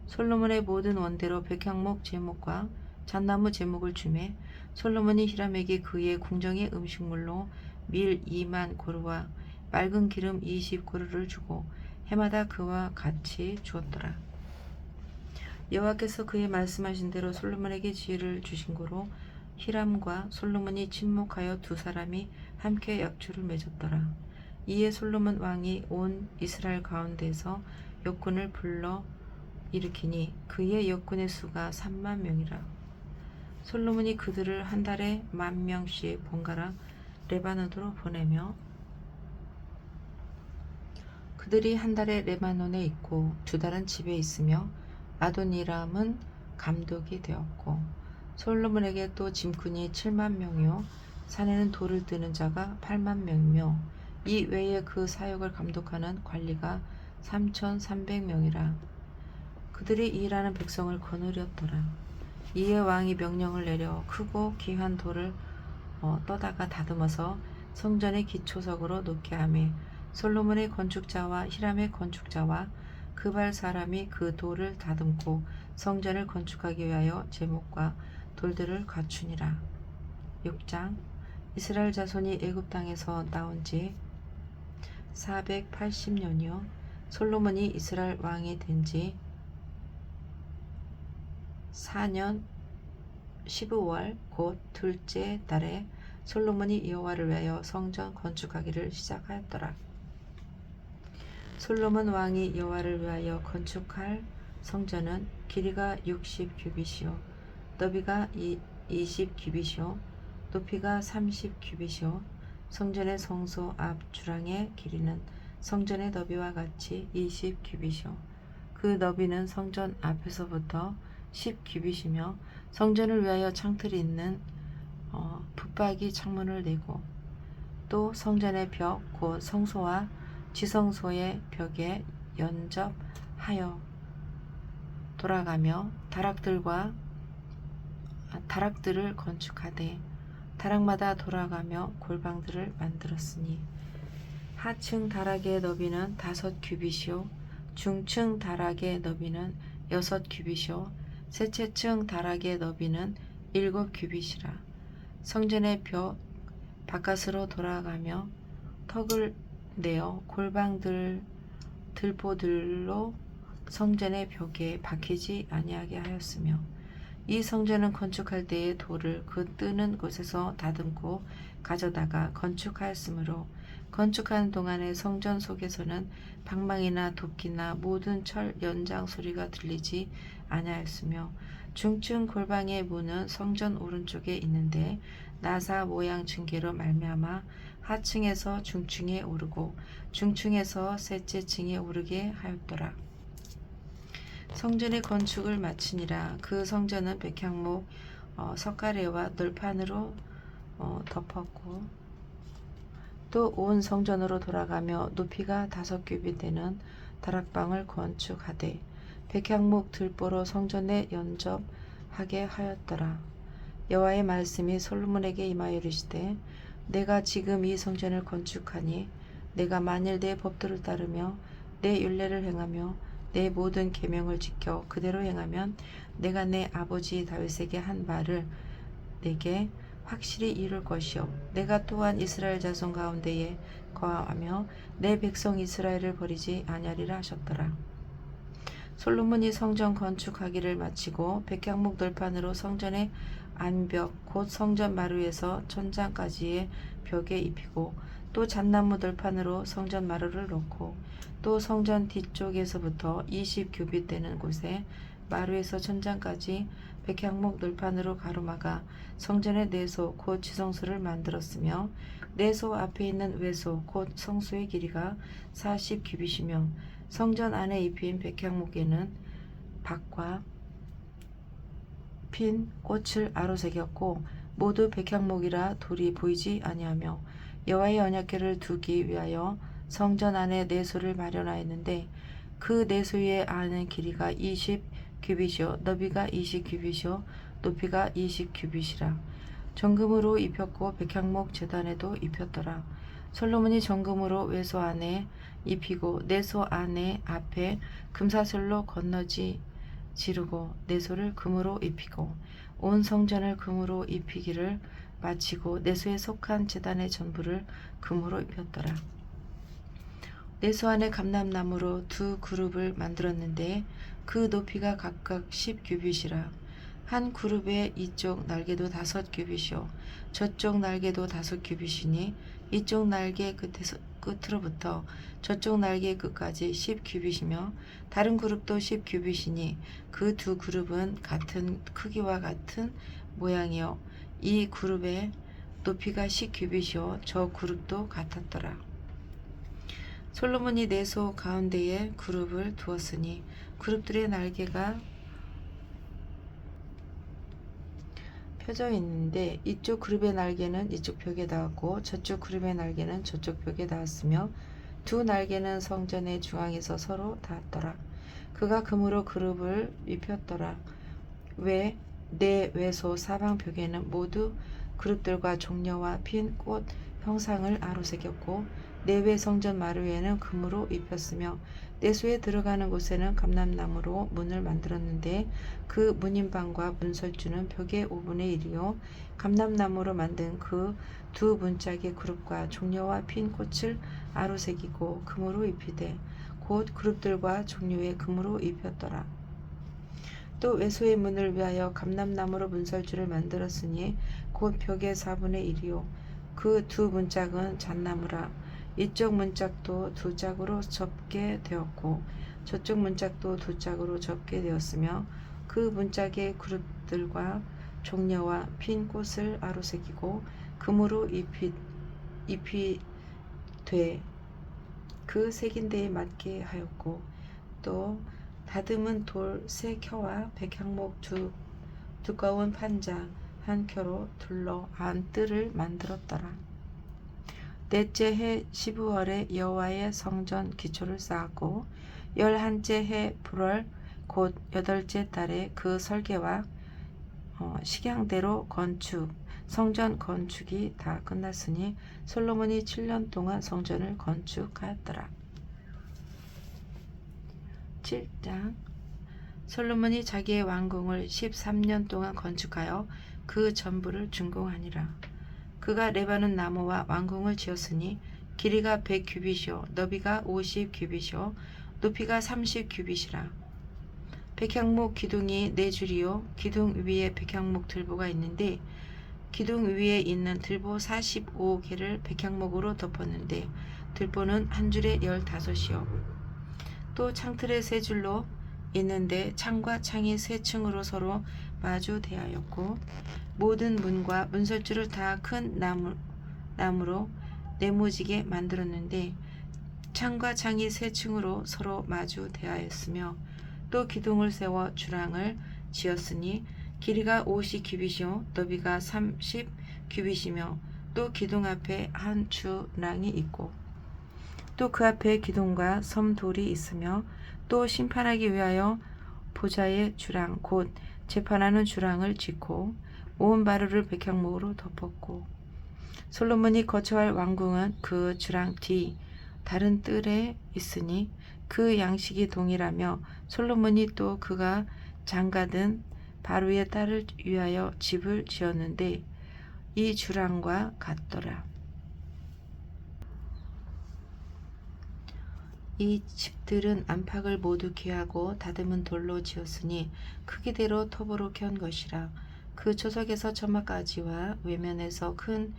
솔로몬의 모든 원대로 백향목 제목과 잣나무 제목을 주매 솔로몬이 히람에게 그의 궁정의 음식물로 밀 2만 고루와 맑은 기름 20고루를 주고 해마다 그와 같이 주었더라. 여호와께서 그의 말씀하신 대로 솔로몬에게 지혜를 주신 고로 히람과 솔로몬이 친목하여 두 사람이 함께 약조를 맺었더라. 이에 솔로몬 왕이 온 이스라엘 가운데서 역군을 불러 일으키니 그의 역군의 수가 3만 명이라. 솔로몬이 그들을 한 달에 10,000명씩 번갈아 레바논으로 보내며 그들이 한 달에 레바논에 있고 두 달은 집에 있으며 아도니람은 감독이 되었고 솔로몬에게 또 짐꾼이 7만 명이요 산에는 돌을 뜨는 자가 8만 명이며 이 외에 그 사역을 감독하는 관리가 3,300명이라. 그들이 일하는 백성을 거느렸더라. 이에 왕이 명령을 내려 크고 귀한 돌을 떠다가 다듬어서 성전의 기초석으로 놓게 하며 솔로몬의 건축자와 히람의 건축자와 그발 사람이 그 돌을 다듬고 성전을 건축하기 위하여 제목과 돌들을 갖추니라. 6장 이스라엘 자손이 애굽 땅에서 나온 지 480년이요 솔로몬이 이스라엘 왕이 된 지 4년 15월 곧 둘째 달에 솔로몬이 여호와를 위하여 성전 건축하기를 시작하였더라. 솔로몬 왕이 여호와를 위하여 건축할 성전은 길이가 60규빗이요 너비가 20규빗이요 높이가 30규빗이요 성전의 성소 앞 주랑의 길이는 성전의 너비와 같이 20규빗이요 그 너비는 성전 앞에서부터 10규빗이며 성전을 위하여 창틀이 있는 붙박이 창문을 내고 또 성전의 벽 곧 성소와 지성소의 벽에 연접하여 돌아가며 다락들과 다락들을 건축하되 다락마다 돌아가며 골방들을 만들었으니 하층 다락의 너비는 5규빗이요 중층 다락의 너비는 6규빗이요 셋째층 다락의 너비는 7규빗이라. 성전의 벽 바깥으로 돌아가며 턱을 내어 골방들 들보들로 성전의 벽에 박히지 아니하게 하였으며 이 성전은 건축할 때에 돌을 그 뜨는 곳에서 다듬고 가져다가 건축하였으므로 건축하는 동안에 성전 속에서는 방망이나 도끼나 모든 철 연장 소리가 들리지 아니하였으며 중층 골방의 문은 성전 오른쪽에 있는데 나사 모양 층계로 말미암아 하층에서 중층에 오르고 중층에서 셋째 층에 오르게 하였더라. 성전의 건축을 마치니라. 그 성전은 백향목 석가래와 널판으로 덮었고 또 온 성전으로 돌아가며 높이가 5규빗 되는 다락방을 건축하되 백향목 들보로 성전에 연접하게 하였더라. 여호와의 말씀이 솔로몬에게 임하여 이르시되 내가 지금 이 성전을 건축하니 내가 만일 내 법도를 따르며 내 율례를 행하며 내 모든 계명을 지켜 그대로 행하면 내가 내 아버지 다윗에게 한 말을 내게 확실히 이룰 것이요 내가 또한 이스라엘 자손 가운데에 거하며 내 백성 이스라엘을 버리지 아니하리라 하셨더라. 솔로몬이 성전 건축하기를 마치고 백향목 널판으로 성전의 안벽 곧 성전 마루에서 천장까지의 벽에 입히고 또 잣나무 널판으로 성전 마루를 놓고 또 성전 뒤쪽에서부터 20규빗 되는 곳에 마루에서 천장까지 백향목 널판으로 가로막아 성전의 내소 곧 지성소를 만들었으며 내소 앞에 있는 외소 곧 성소의 길이가 40규빗이며 성전 안에 입힌 백향목에는 박과 핀 꽃을 아로새겼고 모두 백향목이라 돌이 보이지 아니하며 여호와의 언약궤를 두기 위하여 성전 안에 내소를 마련하였는데 그 내소의 안은 길이가 20규빗이요 너비가 20규빗이요 높이가 20규빗이라. 정금으로 입혔고 백향목 제단에도 입혔더라. 솔로몬이 정금으로 외소 안에 입히고 내소 안에 앞에 금사슬로 건너지 지르고 내소를 금으로 입히고 온 성전을 금으로 입히기를 마치고 내소에 속한 제단의 전부를 금으로 입혔더라. 내소 안에 감람나무로 2그룹을 만들었는데 그 높이가 각각 10규빗이라. 한 그룹의 이쪽 날개도 5규빗이요 저쪽 날개도 5규빗이니 이쪽 날개 끝으로부터 저쪽 날개 끝까지 10규빗이며 다른 그룹도 10규빗이니 그 2그룹은 같은 크기와 같은 모양이요 이 그룹의 높이가 10규빗이요 저 그룹도 같았더라. 솔로몬이 내소 가운데에 그룹을 두었으니 그룹들의 날개가 펴져 있는데 이쪽 그룹의 날개는 이쪽 벽에 닿았고 저쪽 그룹의 날개는 저쪽 벽에 닿았으며 두 날개는 성전의 중앙에서 서로 닿았더라. 그가 금으로 그룹을 입혔더라. 내 외소 사방 벽에는 모두 그룹들과 종려와 핀 꽃 형상을 아로새겼고 내외 성전 마루에는 금으로 입혔으며 내소에 들어가는 곳에는 감람나무로 문을 만들었는데 그 문인방과 문설주는 벽의 5분의 1이요 감람나무로 만든 그 2문짝의 그룹과 종려와 핀 꽃을 아로새기고 금으로 입히되 곧 그룹들과 종려에 금으로 입혔더라. 또 외소의 문을 위하여 감람나무로 문설주를 만들었으니 곧 벽의 4분의 1이요 그 2문짝은 잣나무라. 이쪽 문짝도 2짝으로 접게 되었고 저쪽 문짝도 2짝으로 접게 되었으며 그 문짝의 그룹들과 종려와 핀 꽃을 아로새기고 금으로 입히되 그 새긴 데에 맞게 하였고 또 다듬은 돌 3켜와 백향목 두꺼운 판자 1켜로 둘러 안뜰을 만들었더라. 넷째 해 12월에 여호와의 성전 기초를 쌓았고 11째 해 불월 곧 8째 달에 그 설계와 식양대로 성전 건축이 다 끝났으니 솔로몬이 7년 동안 성전을 건축하였더라. 7장. 솔로몬이 자기의 왕궁을 13년 동안 건축하여 그 전부를 준공하니라. 그가 레바논 나무와 왕궁을 지었으니 길이가 100규빗이요 너비가 50규빗이요 높이가 30규빗이라. 백향목 기둥이 4줄이요 기둥 위에 백향목 들보가 있는데 기둥 위에 있는 들보 45개를 백향목으로 덮었는데 들보는 한 줄에 15이요 또 창틀에 3줄로 있는데 창과 창이 3층으로 서로 마주 대하였고 모든 문과 문설주를 다 큰 나무로 네모지게 만들었는데 창과 창이 3층으로 서로 마주 대하였으며 또 기둥을 세워 주랑을 지었으니 길이가 50규빗이요 너비가 30규빗이며 또 기둥 앞에 한 주랑이 있고 또 그 앞에 기둥과 섬돌이 있으며 또 심판하기 위하여 보좌의 주랑 곧 재판하는 주랑을 짓고 온 바루를 백향목으로 덮었고 솔로몬이 거처할 왕궁은 그 주랑 뒤 다른 뜰에 있으니 그 양식이 동일하며 솔로몬이 또 그가 장가든 바루의 딸을 위하여 집을 지었는데 이 주랑과 같더라. 이 집들은 안팎을 모두 귀하고 다듬은 돌로 지었으니 크기대로 톱으로 켠 것이라. 그 초석에서 처마까지와 외면에서 큰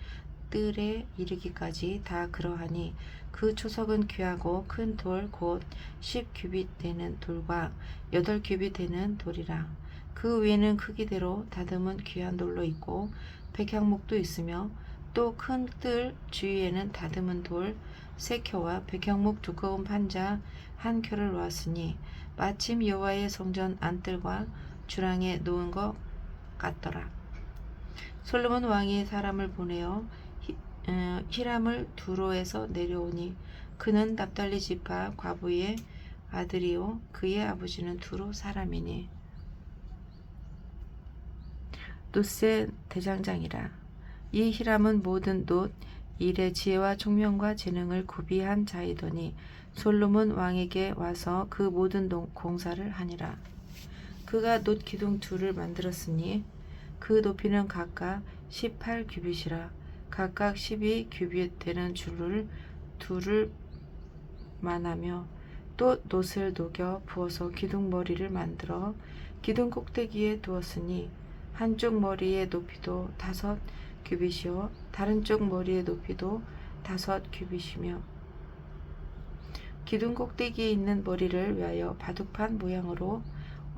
뜰에 이르기까지 다 그러하니 그 초석은 귀하고 큰 돌 곧 10규빗 되는 돌과 8규빗 되는 돌이라. 그 위에는 크기대로 다듬은 귀한 돌로 있고 백향목도 있으며 또 큰 뜰 주위에는 다듬은 돌 3켜와 백향목 두꺼운 판자 1켜를 놓았으니 마침 여호와의 성전 안뜰과 주랑에 놓은 것 같더라. 솔로몬 왕이 사람을 보내어 히람을 두로에서 내려오니 그는 납달리 지파 과부의 아들이요 그의 아버지는 두로 사람이니 놋의 대장장이라. 이 히람은 모든 놋 일의 지혜와 총명과 재능을 구비한 자이더니 솔로몬 왕에게 와서 그 모든 공사를 하니라. 그가 놋 기둥 둘을 만들었으니 그 높이는 각각 18규빗이라. 각각 12규빗 되는 줄을 둘을 만하며 또 놋을 녹여 부어서 기둥 머리를 만들어 기둥 꼭대기에 두었으니 한쪽 머리의 높이도 5규빗이요 다른 쪽 머리의 높이도 5규빗이며 기둥 꼭대기에 있는 머리를 위하여 바둑판 모양으로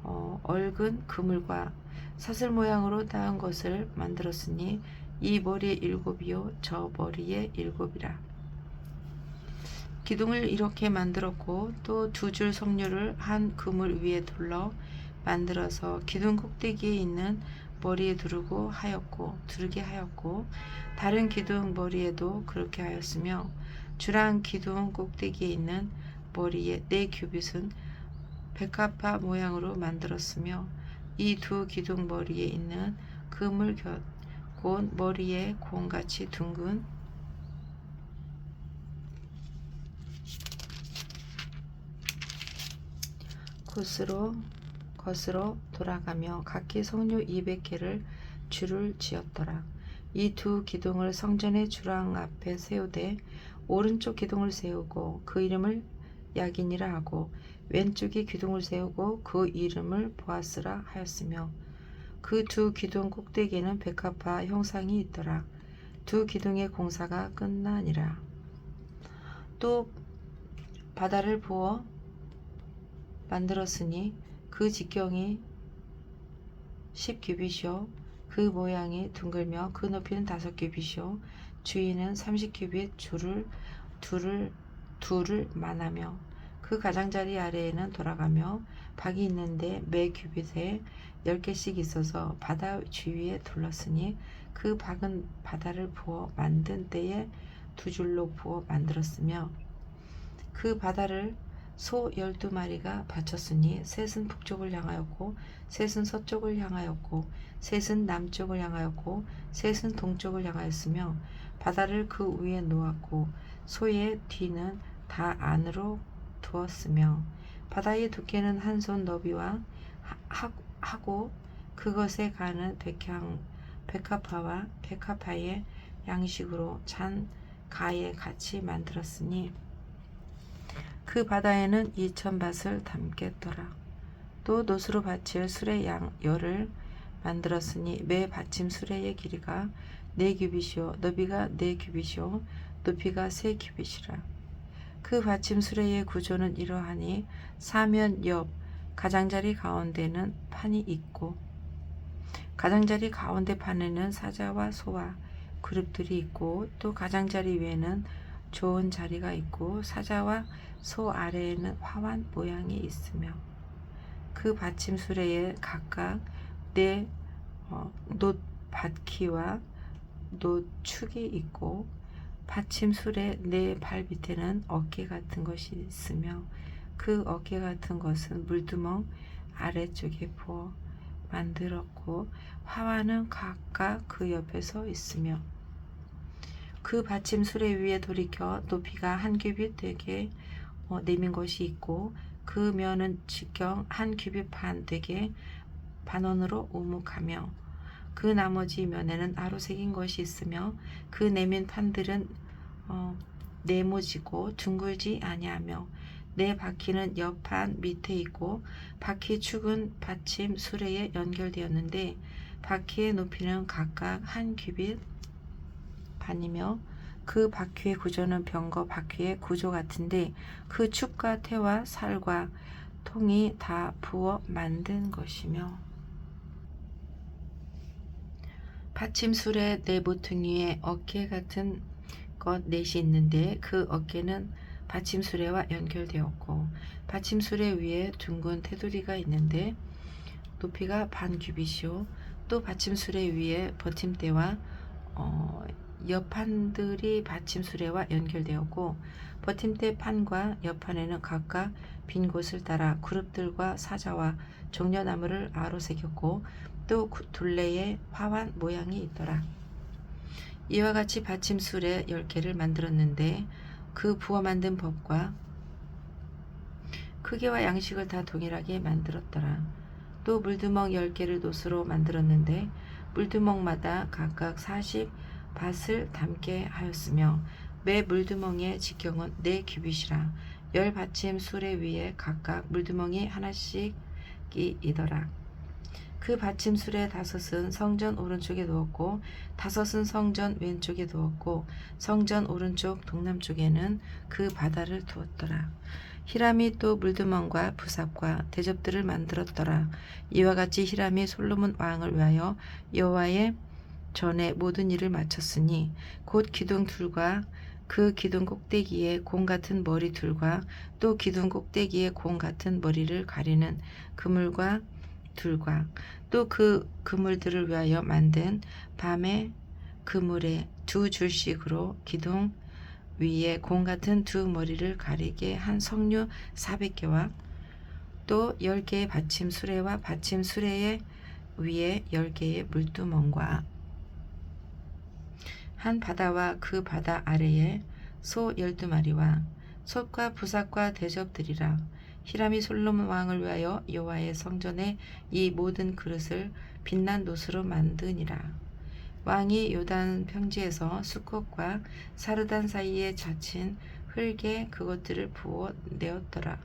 얽은 그물과 사슬 모양으로 따은 것을 만들었으니 이 머리의 7이요 저 머리의 7이라. 기둥을 이렇게 만들었고 또 2줄 석류를 한 그물 위에 둘러 만들어서 기둥 꼭대기에 있는 머리에 두르게 하였고 다른 기둥 머리에도 그렇게 하였으며 주랑 기둥 꼭대기에 있는 머리의 4규빗은 백합화 모양으로 만들었으며 이 2 기둥 머리에 있는 그물 곧 머리에 공같이 둥근 겉으로 돌아가며 각기 석류 200개를 줄을 지었더라. 이 2 기둥을 성전의 주랑 앞에 세우되 오른쪽 기둥을 세우고 그 이름을 야긴이라 하고 왼쪽이 기둥을 세우고 그 이름을 보아스라 하였으며 그 2 기둥 꼭대기에는 백합화 형상이 있더라. 2 기둥의 공사가 끝나니라. 또 바다를 부어 만들었으니 그 직경이 10규빗이요 그 모양이 둥글며 그 높이는 5규빗이요 주위는 30규빗 둘을 만하며 그 가장자리 아래에는 돌아가며 박이 있는데 매 규빗에 10개씩 있어서 바다 주위에 둘렀으니 그 박은 바다를 부어 만든 때에 2줄로 부어 만들었으며 그 바다를 소 12마리가 바쳤으니 셋은 북쪽을 향하였고 셋은 서쪽을 향하였고 셋은 남쪽을 향하였고 셋은 동쪽을 향하였으며 바다를 그 위에 놓았고 소의 뒤는 다 안으로 두었으며 바다의 두께는 한 손 너비와 하고 그것에 가는 백합화와 백합화의 양식으로 잔 가에 같이 만들었으니 그 바다에는 2000밭을 담겠더라. 또 노수로 바칠 수레 열을 만들었으니 매 받침 수레의 길이가 4규빗이요 너비가 4규빗이요 높이가 3규빗이라. 그 받침 수레의 구조는 이러하니 사면 옆 가장자리 가운데는 판이 있고 가장자리 가운데 판에는 사자와 소와 그룹들이 있고 또 가장자리 위에는 좋은 자리가 있고 사자와 소 아래에는 화환 모양이 있으며 그 받침 수레에 각각 놋바퀴와 놋축이 있고 받침 수레 네 발 밑에는 어깨 같은 것이 있으며 그 어깨 같은 것은 물두멍 아래쪽에 부어 만들었고 화환은 각각 그 옆에 서 있으며 그 받침 수레 위에 돌이켜 높이가 1규빗 되게 내민 것이 있고 그 면은 직경 1규빗 반 되게 반원으로 우묵하며 그 나머지 면에는 아로 새긴 것이 있으며 그 내민 판들은 네모지고 둥글지 아니하며 네 바퀴는 옆판 밑에 있고 바퀴 축은 받침 수레에 연결되었는데 바퀴의 높이는 각각 1규빗 반이며 그 바퀴의 구조는 병거 바퀴의 구조 같은데 그 축과 태와 살과 통이 다 부어 만든 것이며 받침술의 네 모퉁이에 어깨 같은 것 넷이 있는데 그 어깨는 받침수레와 연결되었고 받침수레 위에 둥근 테두리가 있는데 높이가 반 규빗이요 또 받침수레 위에 버팀대와 옆판들이 받침수레와 연결되었고 버팀대 판과 옆판에는 각각 빈 곳을 따라 그룹들과 사자와 종려나무를 아로 새겼고 또 둘레에 화환 모양이 있더라. 이와 같이 받침술에 10개를 만들었는데 그 부어 만든 법과 크기와 양식을 다 동일하게 만들었더라. 또 물두멍 10개를 놋으로 만들었는데 물두멍마다 각각 40밭을 담게 하였으며 매 물두멍의 직경은 4규빗이라 10받침 수레 위에 각각 물두멍이 하나씩이더라. 그 받침 수레 5은 성전 오른쪽에 누웠고 5은 성전 왼쪽에 누웠고 성전 오른쪽 동남쪽에는 그 바다를 두었더라. 히람이 또 물두멍과 부삽과 대접들을 만들었더라. 이와 같이 히람이 솔로몬 왕을 위하여 여호와의 전에 모든 일을 마쳤으니 곧 기둥 둘과 그 기둥 꼭대기에 공 같은 머리 둘과 또 기둥 꼭대기에 공 같은 머리를 가리는 그물과 둘과 또 그 그물들을 위하여 만든 밤의 그물에 2줄씩으로 기둥 위에 공 같은 2머리를 가리게 한 석류 400개와 또 10개의 받침 수레와 받침 수레의 위에 10개의 물두멍과 한 바다와 그 바다 아래에 소 12마리와 솥과 부삭과 대접들이라. 히람이 솔로몬 왕을 위하여 여호와의 성전에 이 모든 그릇을 빛난 놋으로 만드니라. 왕이 요단 평지에서 수컷과 사르단 사이에 자친 흙에 그것들을 부어 내었더라.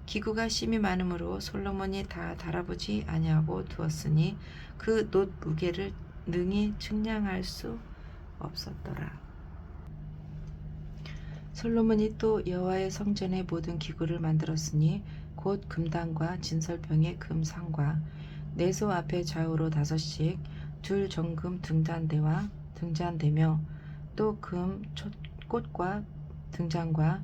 기구가 심이 많으므로 솔로몬이 다 달아보지 아니하고 두었으니 그 놋 무게를 능히 측량할 수 없었더라. 솔로몬이 또 여호와의 성전의 모든 기구를 만들었으니 곧 금당과 진설병의 금상과 내소 앞에 좌우로 5씩 둘 정금 등잔대며 또 금 꽃과 등잔과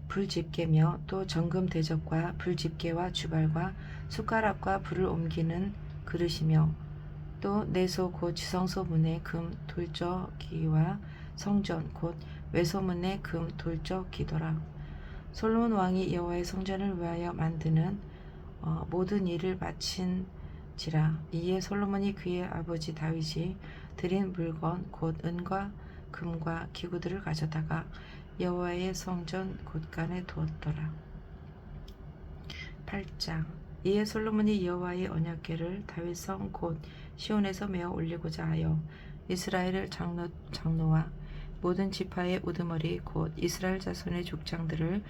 불집게며 또 정금 대접과 불집게와 주발과 숟가락과 불을 옮기는 그릇이며 또 내소 곧 지성소 문의 금 돌적기와 성전 곧 외소문의 금 돌적기더라. 솔로몬 왕이 여호와의 성전을 위하여 만드는 모든 일을 마친지라. 이에 솔로몬이 그의 아버지 다윗이 드린 물건 곧 은과 금과 기구들을 가져다가 여호와의 성전 곳간에 두었더라. 8장. 이에 솔로몬이 여호와의 언약궤를 다윗성 곧 시온에서 메어 올리고자 하여 이스라엘 장로와 모든 지파의 우두머리 곧 이스라엘 자손의 족장들을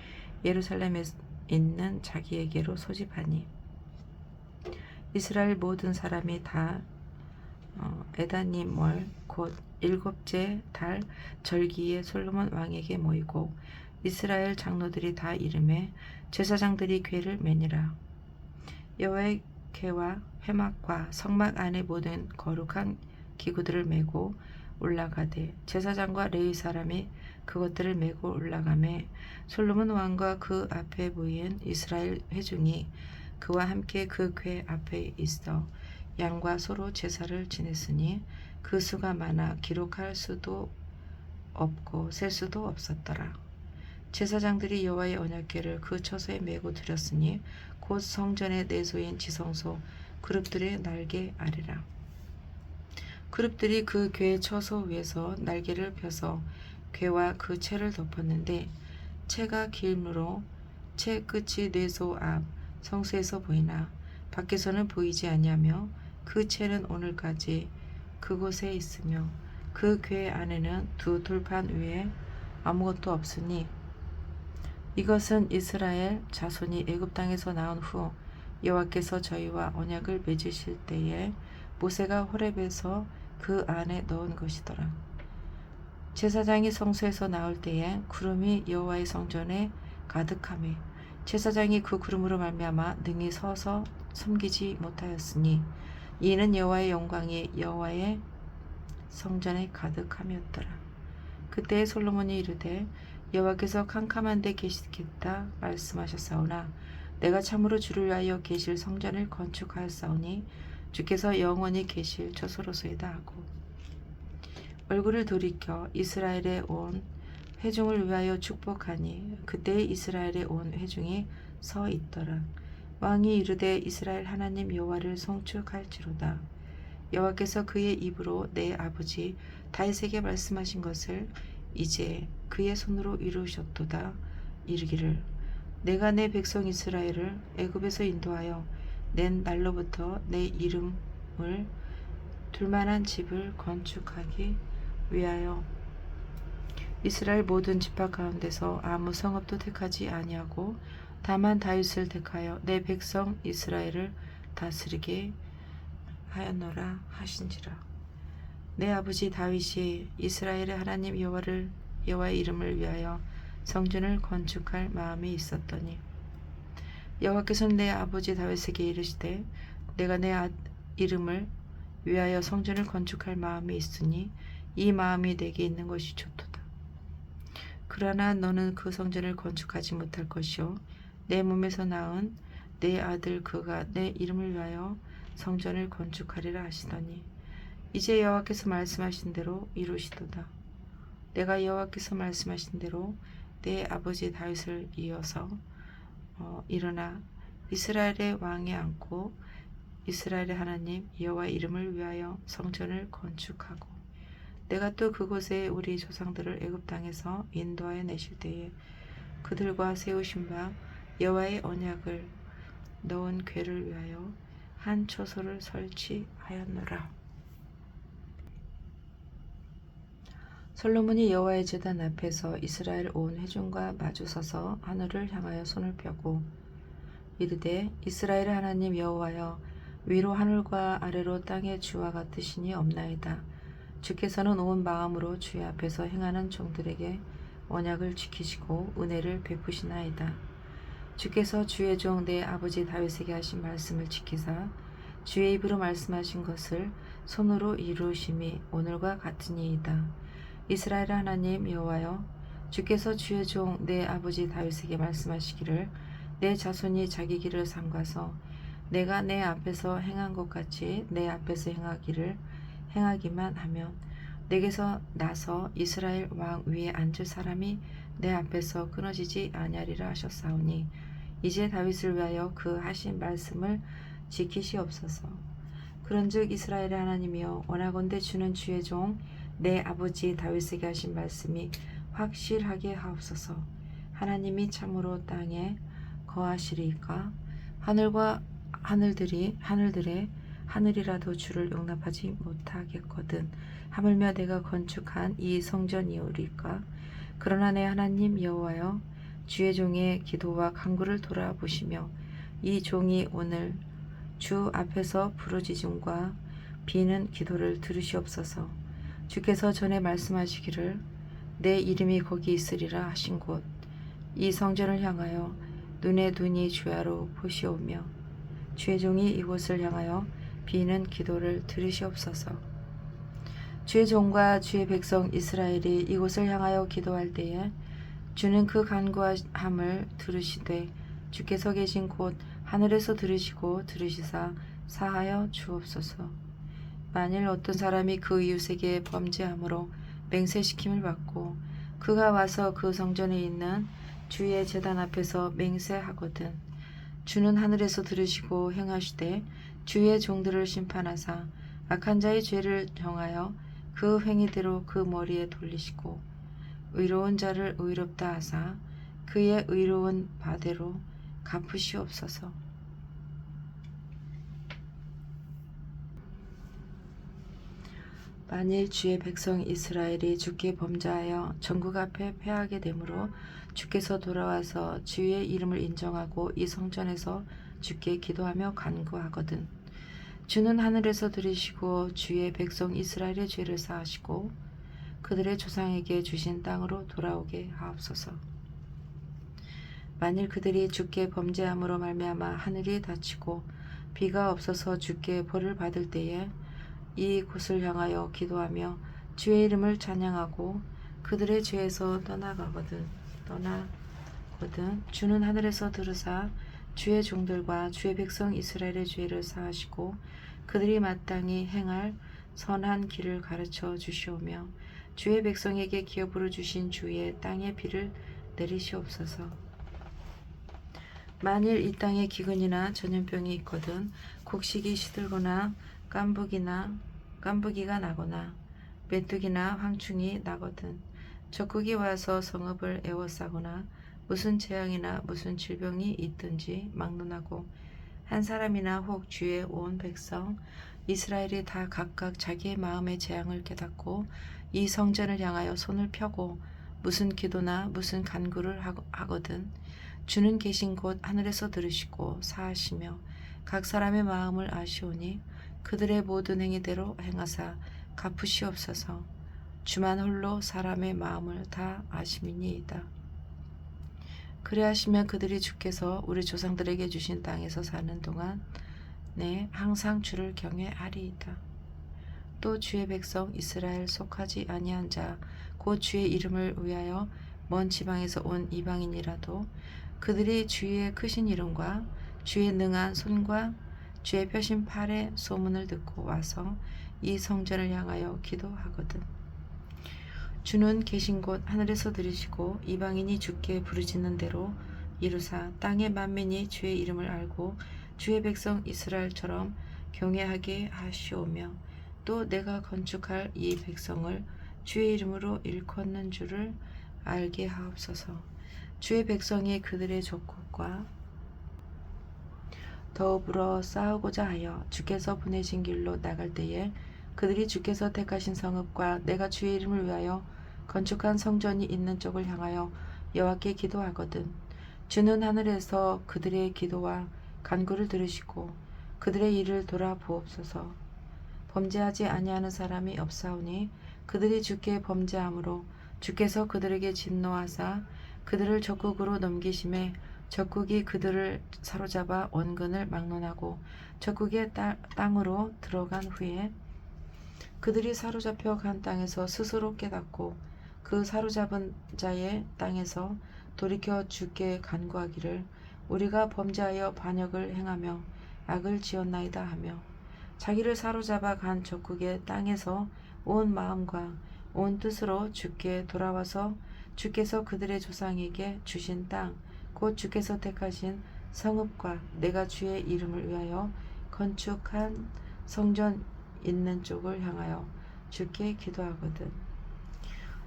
예루살렘에 있는 자기에게로 소집하니 이스라엘 모든 사람이 다 에다님 월곧 7째 달 절기에 솔로몬 왕에게 모이고 이스라엘 장로들이 다 이름에 제사장들이 궤를 매니라. 여호와의 궤와 회막과 성막 안에 모든 거룩한 기구들을 메고 올라가되 제사장과 레위 사람이 그것들을 메고 올라가매 솔로몬 왕과 그 앞에 모인 이스라엘 회중이 그와 함께 그 궤 앞에 있어 양과 소로 제사를 지냈으니 그 수가 많아 기록할 수도 없고 셀 수도 없었더라. 제사장들이 여호와의 언약궤를 그 처소에 메고 드렸으니 곧 성전의 내소인 지성소 그룹들의 날개 아래라. 그룹들이 그 궤 처소 위에서 날개를 펴서 궤와 그 채를 덮었는데 채가 길므로 채 끝이 내소 앞 성소에서 보이나 밖에서는 보이지 아니하며 그 채는 오늘까지 그곳에 있으며 그 궤 안에는 두 돌판 위에 아무것도 없으니 이것은 이스라엘 자손이 애굽 땅에서 나온 후 여호와께서 저희와 언약을 맺으실 때에 모세가 호렙에서 그 안에 넣은 것이더라. 제사장이 성소에서 나올 때에 구름이 여호와의 성전에 가득하매 제사장이 그 구름으로 말미암아 능히 서서 섬기지 못하였으니 이는 여호와의 영광이 여호와의 성전에 가득함이었더라. 그때 솔로몬이 이르되 여호와께서 캄캄한 데 계시겠다 말씀하셨사오나 내가 참으로 주를 위하여 계실 성전을 건축하였사오니 주께서 영원히 계실 처소로소이다 하고 얼굴을 돌이켜 이스라엘에 온 회중을 위하여 축복하니 그때 이스라엘에 온 회중이 서 있더라. 왕이 이르되 이스라엘 하나님 여호와를 송축할지로다. 여호와께서 그의 입으로 내 아버지 다윗에게 말씀하신 것을 이제 그의 손으로 이루셨도다. 이르기를 내가 내 백성 이스라엘을 애굽에서 인도하여 낸 날로부터 내 이름을 둘만한 집을 건축하기 위하여 이스라엘 모든 지파 가운데서 아무 성읍도 택하지 아니하고 다만 다윗을 택하여 내 백성 이스라엘을 다스리게 하였노라 하신지라. 내 아버지 다윗이 이스라엘의 하나님 여호와의 이름을 위하여 성전을 건축할 마음이 있었더니 여호와께서는 내 아버지 다윗에게 이르시되 내가 내 이름을 위하여 성전을 건축할 마음이 있으니 이 마음이 내게 있는 것이 좋도다. 그러나 너는 그 성전을 건축하지 못할 것이요 내 몸에서 낳은 내 아들 그가 내 이름을 위하여 성전을 건축하리라 하시더니 이제 여호와께서 말씀하신 대로 이루시도다. 내가 여호와께서 말씀하신 대로 내 아버지 다윗을 이어서 일어나 이스라엘의 왕에 앉고 이스라엘의 하나님 여호와의 이름을 위하여 성전을 건축하고 내가 또 그곳에 우리 조상들을 애굽 땅에서 인도하여 내실 때에 그들과 세우신 바 여호와의 언약을 넣은 궤를 위하여 한 처소를 설치하였노라. 솔로몬이 여호와의 제단 앞에서 이스라엘 온 회중과 마주서서 하늘을 향하여 손을 펴고 이르되 이스라엘의 하나님 여호와여 위로 하늘과 아래로 땅의 주와 같으시니 없나이다. 주께서는 온 마음으로 주의 앞에서 행하는 종들에게 언약을 지키시고 은혜를 베푸시나이다. 주께서 주의 종 내 아버지 다윗에게 하신 말씀을 지키사 주의 입으로 말씀하신 것을 손으로 이루심이 오늘과 같으니이다. 이스라엘 하나님 여호와여 주께서 주의 종 내 아버지 다윗에게 말씀하시기를 내 자손이 자기 길을 삼가서 내가 내 앞에서 행한 것 같이 내 앞에서 행하기만 하면 내게서 나서 이스라엘 왕 위에 앉을 사람이 내 앞에서 끊어지지 아니하리라 하셨사오니 이제 다윗을 위하여 그 하신 말씀을 지키시옵소서. 그런즉 이스라엘의 하나님이여 원하건대 주는 주의 종 내 아버지 다윗에게 하신 말씀이 확실하게 하옵소서. 하나님이 참으로 땅에 거하시리까 하늘과 하늘이라도 주를 용납하지 못하겠거든. 하물며 내가 건축한 이 성전이오리까. 그러나 내 하나님 여호와여 주의 종의 기도와 간구를 돌아보시며 이 종이 오늘 주 앞에서 부르짖음과 비는 기도를 들으시옵소서. 주께서 전에 말씀하시기를 내 이름이 거기 있으리라 하신 곳 이 성전을 향하여 눈에 눈이 주야로 보시오며 주의 종이 이곳을 향하여 비는 기도를 들으시옵소서. 주의 종과 주의 백성 이스라엘이 이곳을 향하여 기도할 때에 주는 그 간구함을 들으시되 주께서 계신 곳 하늘에서 들으시고 들으시사 사하여 주옵소서. 만일 어떤 사람이 그 이웃에게 범죄함으로 맹세시킴을 받고 그가 와서 그 성전에 있는 주의 제단 앞에서 맹세하거든 주는 하늘에서 들으시고 행하시되 주의 종들을 심판하사 악한 자의 죄를 정하여 그 행위대로 그 머리에 돌리시고 의로운 자를 의롭다 하사 그의 의로운 바대로 갚으시옵소서. 만일 주의 백성 이스라엘이 주께 범죄하여 전국 앞에 패하게 되므로 주께서 돌아와서 주의 이름을 인정하고 이 성전에서 주께 기도하며 간구하거든 주는 하늘에서 들으시고 주의 백성 이스라엘의 죄를 사하시고 그들의 조상에게 주신 땅으로 돌아오게 하옵소서. 만일 그들이 주께 범죄함으로 말미암아 하늘이 닫히고 비가 없어서 주께 벌을 받을 때에 이 곳을 향하여 기도하며 주의 이름을 찬양하고 그들의 죄에서 떠나거든 주는 하늘에서 들으사 주의 종들과 주의 백성 이스라엘의 죄를 사하시고 그들이 마땅히 행할 선한 길을 가르쳐 주시오며 주의 백성에게 기업으로 주신 주의 땅의 비를 내리시옵소서. 만일 이 땅에 기근이나 전염병이 있거든 곡식이 시들거나 깐부기가 나거나 메뚜기나 황충이 나거든 적국이 와서 성읍을 에워싸거나 무슨 재앙이나 무슨 질병이 있든지 막론하고 한 사람이나 혹 주의 온 백성 이스라엘이 다 각각 자기의 마음의 재앙을 깨닫고 이 성전을 향하여 손을 펴고 무슨 기도나 무슨 간구를 하거든 주는 계신 곳 하늘에서 들으시고 사하시며 각 사람의 마음을 아시오니 그들의 모든 행위대로 행하사 갚으시옵소서. 주만 홀로 사람의 마음을 다 아심이니이다. 그리하시면 그들이 주께서 우리 조상들에게 주신 땅에서 사는 동안 항상 주를 경외하리이다. 또 주의 백성 이스라엘 속하지 아니한 자 곧 주의 이름을 위하여 먼 지방에서 온 이방인이라도 그들이 주의 크신 이름과 주의 능한 손과 주의 펴신 팔의 소문을 듣고 와서 이 성전을 향하여 기도하거든 주는 계신 곳 하늘에서 들으시고 이방인이 주께 부르짖는 대로 이루사 땅의 만민이 주의 이름을 알고 주의 백성 이스라엘처럼 경외하게 하시오며 또 내가 건축할 이 백성을 주의 이름으로 일컫는 줄을 알게 하옵소서. 주의 백성이 그들의 족속과 더불어 싸우고자 하여 주께서 보내신 길로 나갈 때에 그들이 주께서 택하신 성읍과 내가 주의 이름을 위하여 건축한 성전이 있는 쪽을 향하여 여호와께 기도하거든 주는 하늘에서 그들의 기도와 간구를 들으시고 그들의 일을 돌아보옵소서. 범죄하지 아니하는 사람이 없사오니 그들이 주께 범죄함으로 주께서 그들에게 진노하사 그들을 적국으로 넘기심에 적국이 그들을 사로잡아 원근을 막론하고 적국의 땅으로 들어간 후에 그들이 사로잡혀 간 땅에서 스스로 깨닫고 그 사로잡은 자의 땅에서 돌이켜 주께 간구하기를 우리가 범죄하여 반역을 행하며 악을 지었나이다 하며 자기를 사로잡아 간 적국의 땅에서 온 마음과 온 뜻으로 주께 돌아와서 주께서 그들의 조상에게 주신 땅 곧 주께서 택하신 성읍과 내가 주의 이름을 위하여 건축한 성전 있는 쪽을 향하여 주께 기도하거든.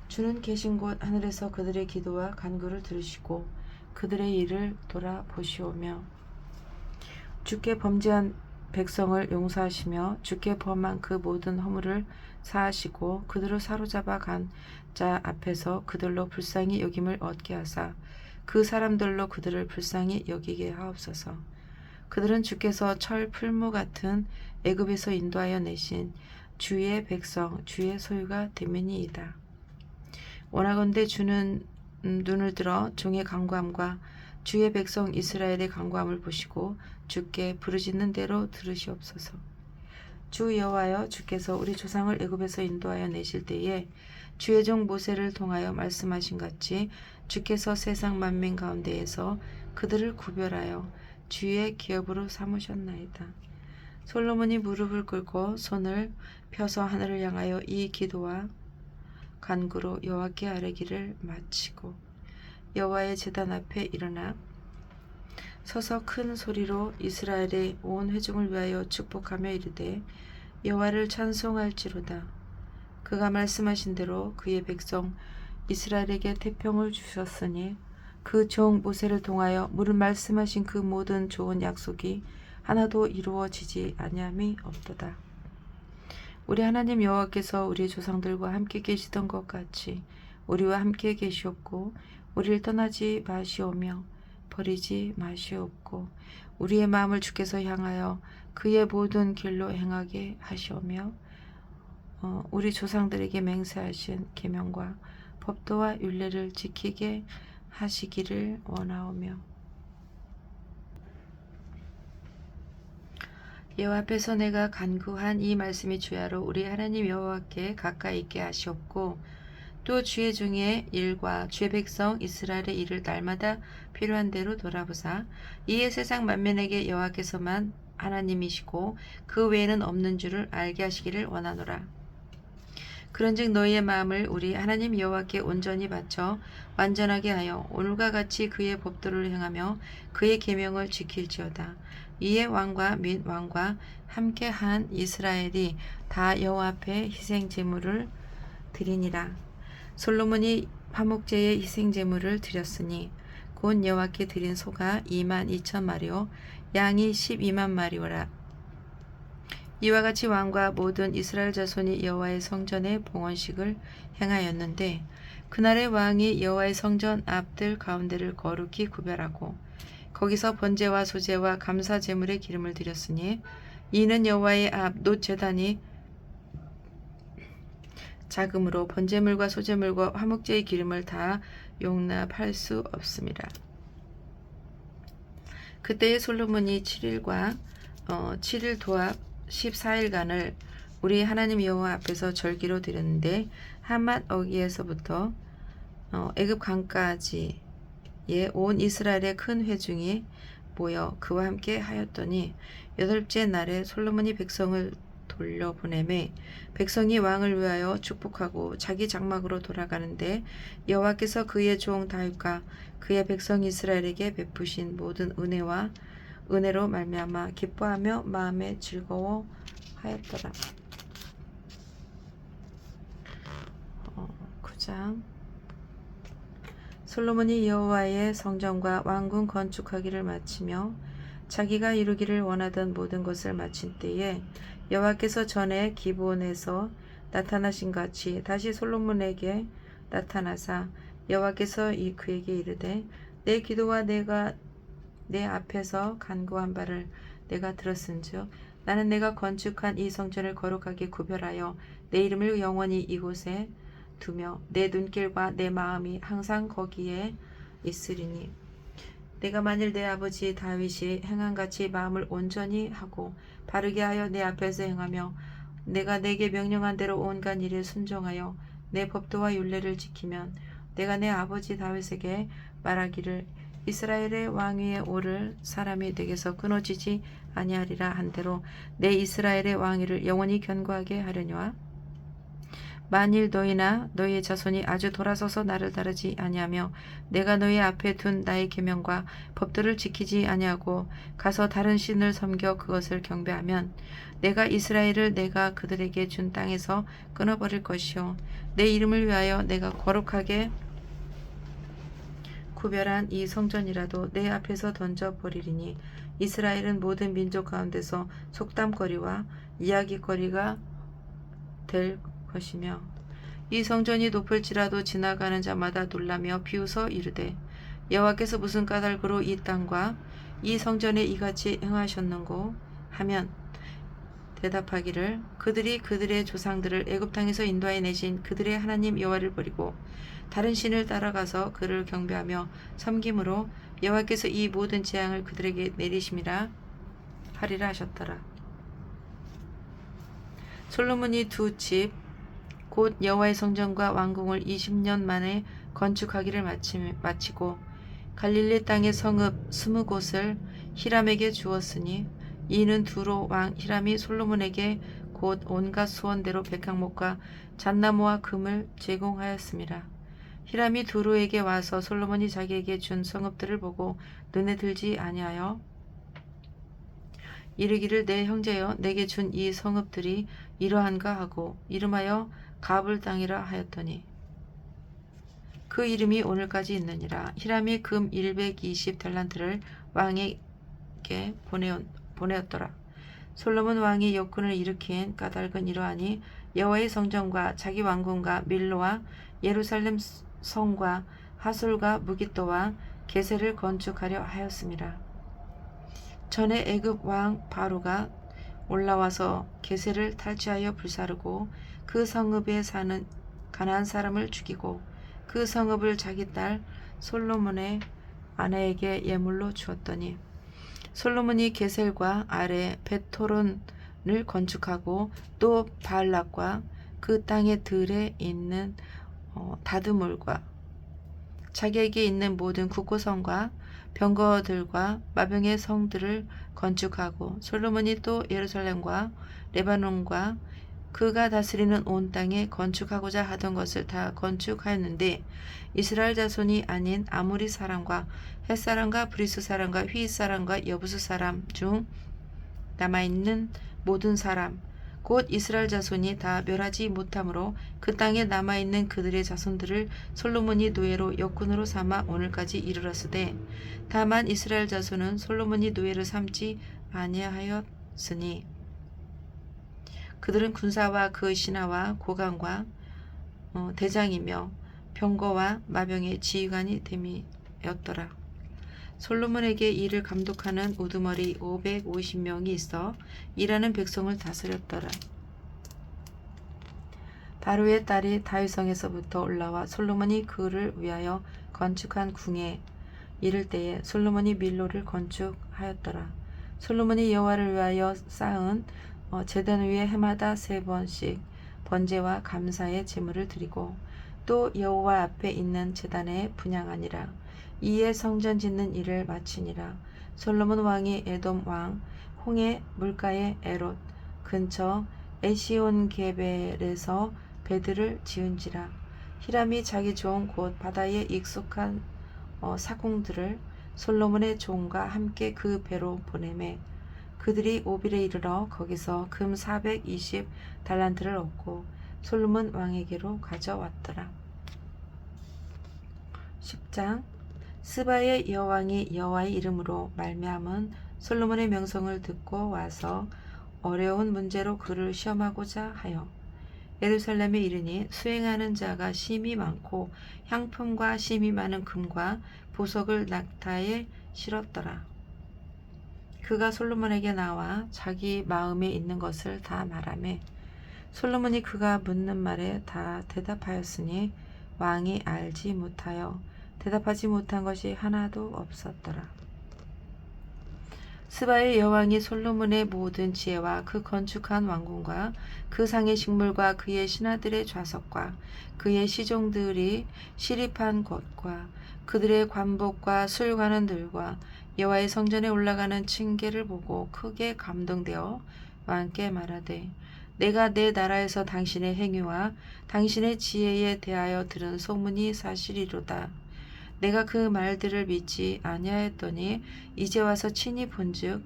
주는 계신 곳 하늘에서 그들의 기도와 간구를 들으시고 그들의 일을 돌아보시오며 주께 범죄한 백성을 용서하시며 주께 범한 그 모든 허물을 사하시고 그들을 사로잡아 간 자 앞에서 그들로 불쌍히 여김을 얻게 하사 그 사람들로 그들을 불쌍히 여기게 하옵소서. 그들은 주께서 철 풀무 같은 애굽에서 인도하여 내신 주의 백성 주의 소유가 됨이니이다. 원하건대 주는 눈을 들어 종의 간구함과 주의 백성 이스라엘의 간구함을 보시고 주께 부르짖는 대로 들으시옵소서. 주 여호와여 주께서 우리 조상을 애굽에서 인도하여 내실 때에 주의 종 모세를 통하여 말씀하신 같이 주께서 세상 만민 가운데에서 그들을 구별하여 주의 기업으로 삼으셨나이다. 솔로몬이 무릎을 꿇고 손을 펴서 하늘을 향하여 이 기도와 간구로 여호와께 아뢰기를 마치고 여호와의 제단 앞에 일어나 서서 큰 소리로 이스라엘의 온 회중을 위하여 축복하며 이르되 여호와를 찬송할지로다. 그가 말씀하신 대로 그의 백성 이스라엘에게 태평을 주셨으니 그 종 모세를 통하여 무릇 말씀하신 그 모든 좋은 약속이 하나도 이루어지지 아니함이 없도다. 우리 하나님 여호와께서 우리 조상들과 함께 계시던 것 같이 우리와 함께 계시옵고 우리를 떠나지 마시오며 버리지 마시옵고 우리의 마음을 주께서 향하여 그의 모든 길로 행하게 하시오며 우리 조상들에게 맹세하신 계명과 법도와 율례를 지키게 하시기를 원하오며 여호와 앞에서 내가 간구한 이 말씀이 주야로 우리 하나님 여호와께 가까이 있게 하시옵고 또 주의 중의 일과 주의 백성 이스라엘의 일을 날마다 필요한 대로 돌아보사 이에 세상 만민에게 여호와께서만 하나님이시고 그 외에는 없는 줄을 알게 하시기를 원하노라. 그런즉 너희의 마음을 우리 하나님 여호와께 온전히 바쳐 완전하게 하여 오늘과 같이 그의 법도를 행하며 그의 계명을 지킬지어다. 이에 왕과 및 왕과 함께한 이스라엘이 다 여호와 앞에 희생 제물을 드리니라. 솔로몬이 화목제의 희생 제물을 드렸으니 곧 여호와께 드린 소가 22,000마리요 양이 12만마리오라. 이와 같이 왕과 모든 이스라엘 자손이 여호와의 성전의 봉헌식을 행하였는데 그날에 왕이 여호와의 성전 앞들 가운데를 거룩히 구별하고 거기서 번제와 소제와 감사 제물의 기름을 드렸으니 이는 여호와의 앞 놋 제단이 작음으로 번제물과 소제물과 화목제의 기름을 다 용납할 수 없습니다. 그때에 솔로몬이 7일과 7일 도합 14일간을 우리 하나님 여호와 앞에서 절기로 드렸는데 하맛 어기에서부터 애굽 강까지의 온 이스라엘의 큰 회중이 모여 그와 함께 하였더니 여덟째 날에 솔로몬이 백성을 돌려보내매 백성이 왕을 위하여 축복하고 자기 장막으로 돌아가는데 여호와께서 그의 종 다윗과 그의 백성 이스라엘에게 베푸신 모든 은혜와 은혜로 말미암아 기뻐하며 마음에 즐거워하였더라. 9장 솔로몬이 여호와의 성전과 왕궁 건축하기를 마치며 자기가 이루기를 원하던 모든 것을 마친 때에 여호와께서 전에 기브온에서 나타나신 같이 다시 솔로몬에게 나타나사 여호와께서 그에게 이르되 내 기도와 내가 내 앞에서 간구한 바를 내가 들었은즉 나는 내가 건축한 이 성전을 거룩하게 구별하여 내 이름을 영원히 이곳에 두며 내 눈길과 내 마음이 항상 거기에 있으리니 내가 만일 내 아버지 다윗이 행한같이 마음을 온전히 하고 바르게 하여 내 앞에서 행하며 내가 내게 명령한 대로 온갖 일에 순종하여 내 법도와 율례를 지키면 내가 내 아버지 다윗에게 말하기를 이스라엘의 왕 위에 오를 사람이 내게서 끊어지지 아니하리라 한대로 내 이스라엘의 왕위를 영원히 견고하게 하려니와 만일 너희나 너희의 자손이 아주 돌아서서 나를 따르지 아니하며 내가 너희 앞에 둔 나의 계명과 법들을 지키지 아니하고 가서 다른 신을 섬겨 그것을 경배하면 내가 이스라엘을 내가 그들에게 준 땅에서 끊어버릴 것이요 내 이름을 위하여 내가 거룩하게 구별한 이 성전이라도 내 앞에서 던져버리리니 이스라엘은 모든 민족 가운데서 속담거리와 이야기거리가 될 것이며 이 성전이 높을지라도 지나가는 자마다 놀라며 비웃어 이르되 여호와께서 무슨 까닭으로 이 땅과 이 성전에 이같이 행하셨는고 하면 대답하기를 그들이 그들의 조상들을 애굽 땅에서 인도하여 내신 그들의 하나님 여호와를 버리고 다른 신을 따라가서 그를 경배하며 섬김으로 여호와께서 이 모든 재앙을 그들에게 내리심이라 하리라 하셨더라. 솔로몬이 두 집 곧 여호와의 성전과 왕궁을 20년 만에 건축하기를 마치고 갈릴리 땅의 성읍 20곳을 히람에게 주었으니 이는 두로 왕 히람이 솔로몬에게 곧 온갖 소원대로 백향목과 잣나무와 금을 제공하였습니다. 히람이 두로에게 와서 솔로몬이 자기에게 준 성읍들을 보고 눈에 들지 아니하여 이르기를 내 형제여 내게 준 이 성읍들이 이러한가 하고 이름하여 가불 땅이라 하였더니 그 이름이 오늘까지 있느니라. 히람이 금 120달란트를 왕에게 보내었더라. 솔로몬 왕이 역군을 일으킨 까닭은 이러하니 여호와의 성전과 자기 왕궁과 밀로와 예루살렘 성과 하솔과 무깃도와 게셀을 건축하려 하였습니다. 전에 애굽 왕 바로가 올라와서 게셀을 탈취하여 불사르고 그 성읍에 사는 가나안 사람을 죽이고 그 성읍을 자기 딸 솔로몬의 아내에게 예물로 주었더니 솔로몬이 게셀과 아래 벳토론을 건축하고 또 바알락과 그 땅의 들에 있는 다드몰과 자기에게 있는 모든 국고성과 병거들과 마병의 성들을 건축하고 솔로몬이 또 예루살렘과 레바논과 그가 다스리는 온 땅에 건축하고자 하던 것을 다 건축하였는데 이스라엘 자손이 아닌 아모리 사람과 헷 사람과 브리스 사람과 휘잇 사람과 여부스 사람 중 남아있는 모든 사람 곧 이스라엘 자손이 다 멸하지 못하므로 그 땅에 남아있는 그들의 자손들을 솔로몬이 노예로 역군으로 삼아 오늘까지 이르렀으되 다만 이스라엘 자손은 솔로몬이 노예를 삼지 아니하였으니 그들은 군사와 그 신하와 고관과 대장이며 병거와 마병의 지휘관이 됨이었더라. 솔로몬에게 이를 감독하는 우두머리 550명이 있어 일하는 백성을 다스렸더라. 바로의 딸이 다윗성에서부터 올라와 솔로몬이 그를 위하여 건축한 궁에 이를 때에 솔로몬이 밀로를 건축하였더라. 솔로몬이 여호와를 위하여 쌓은 제단 위에 해마다 3번씩 번제와 감사의 제물을 드리고 또 여호와 앞에 있는 제단에 분향하니라. 이에 성전 짓는 일을 마치니라. 솔로몬 왕이 에돔 왕 홍해 물가의 에롯 근처 에시온게벨에서 배들을 지은지라. 히람이 자기 종 곧 바다에 익숙한 사공들을 솔로몬의 종과 함께 그 배로 보내매 그들이 오빌에 이르러 거기서 금 420달란트를 얻고 솔로몬 왕에게로 가져왔더라. 10장 스바의 여왕이 여호와의 이름으로 말미암은 솔로몬의 명성을 듣고 와서 어려운 문제로 그를 시험하고자 하여 예루살렘에 이르니 수행하는 자가 심히 많고 향품과 심히 많은 금과 보석을 낙타에 실었더라. 그가 솔로몬에게 나와 자기 마음에 있는 것을 다 말하매 솔로몬이 그가 묻는 말에 다 대답하였으니 왕이 알지 못하여 대답하지 못한 것이 하나도 없었더라. 스바의 여왕이 솔로몬의 모든 지혜와 그 건축한 왕궁과 그 상의 식물과 그의 신하들의 좌석과 그의 시종들이 시립한 곳과 그들의 관복과 술관원들과 여호와의 성전에 올라가는 층계를 보고 크게 감동되어 왕께 말하되 내가 내 나라에서 당신의 행위와 당신의 지혜에 대하여 들은 소문이 사실이로다. 내가 그 말들을 믿지 아니하였더니 이제 와서 친히 본즉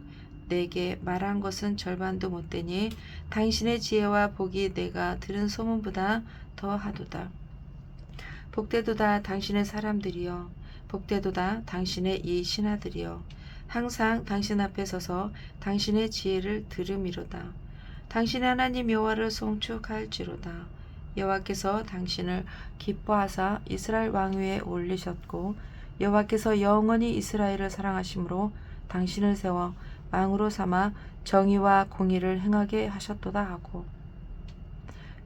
내게 말한 것은 절반도 못되니 당신의 지혜와 복이 내가 들은 소문보다 더하도다. 복되도다 당신의 사람들이여, 복되도다 당신의 이 신하들이여, 항상 당신 앞에 서서 당신의 지혜를 들음이로다. 당신의 하나님 여호와를 송축할지로다. 여호와께서 당신을 기뻐하사 이스라엘 왕 위에 올리셨고 여호와께서 영원히 이스라엘을 사랑하심으로 당신을 세워 왕으로 삼아 정의와 공의를 행하게 하셨도다 하고,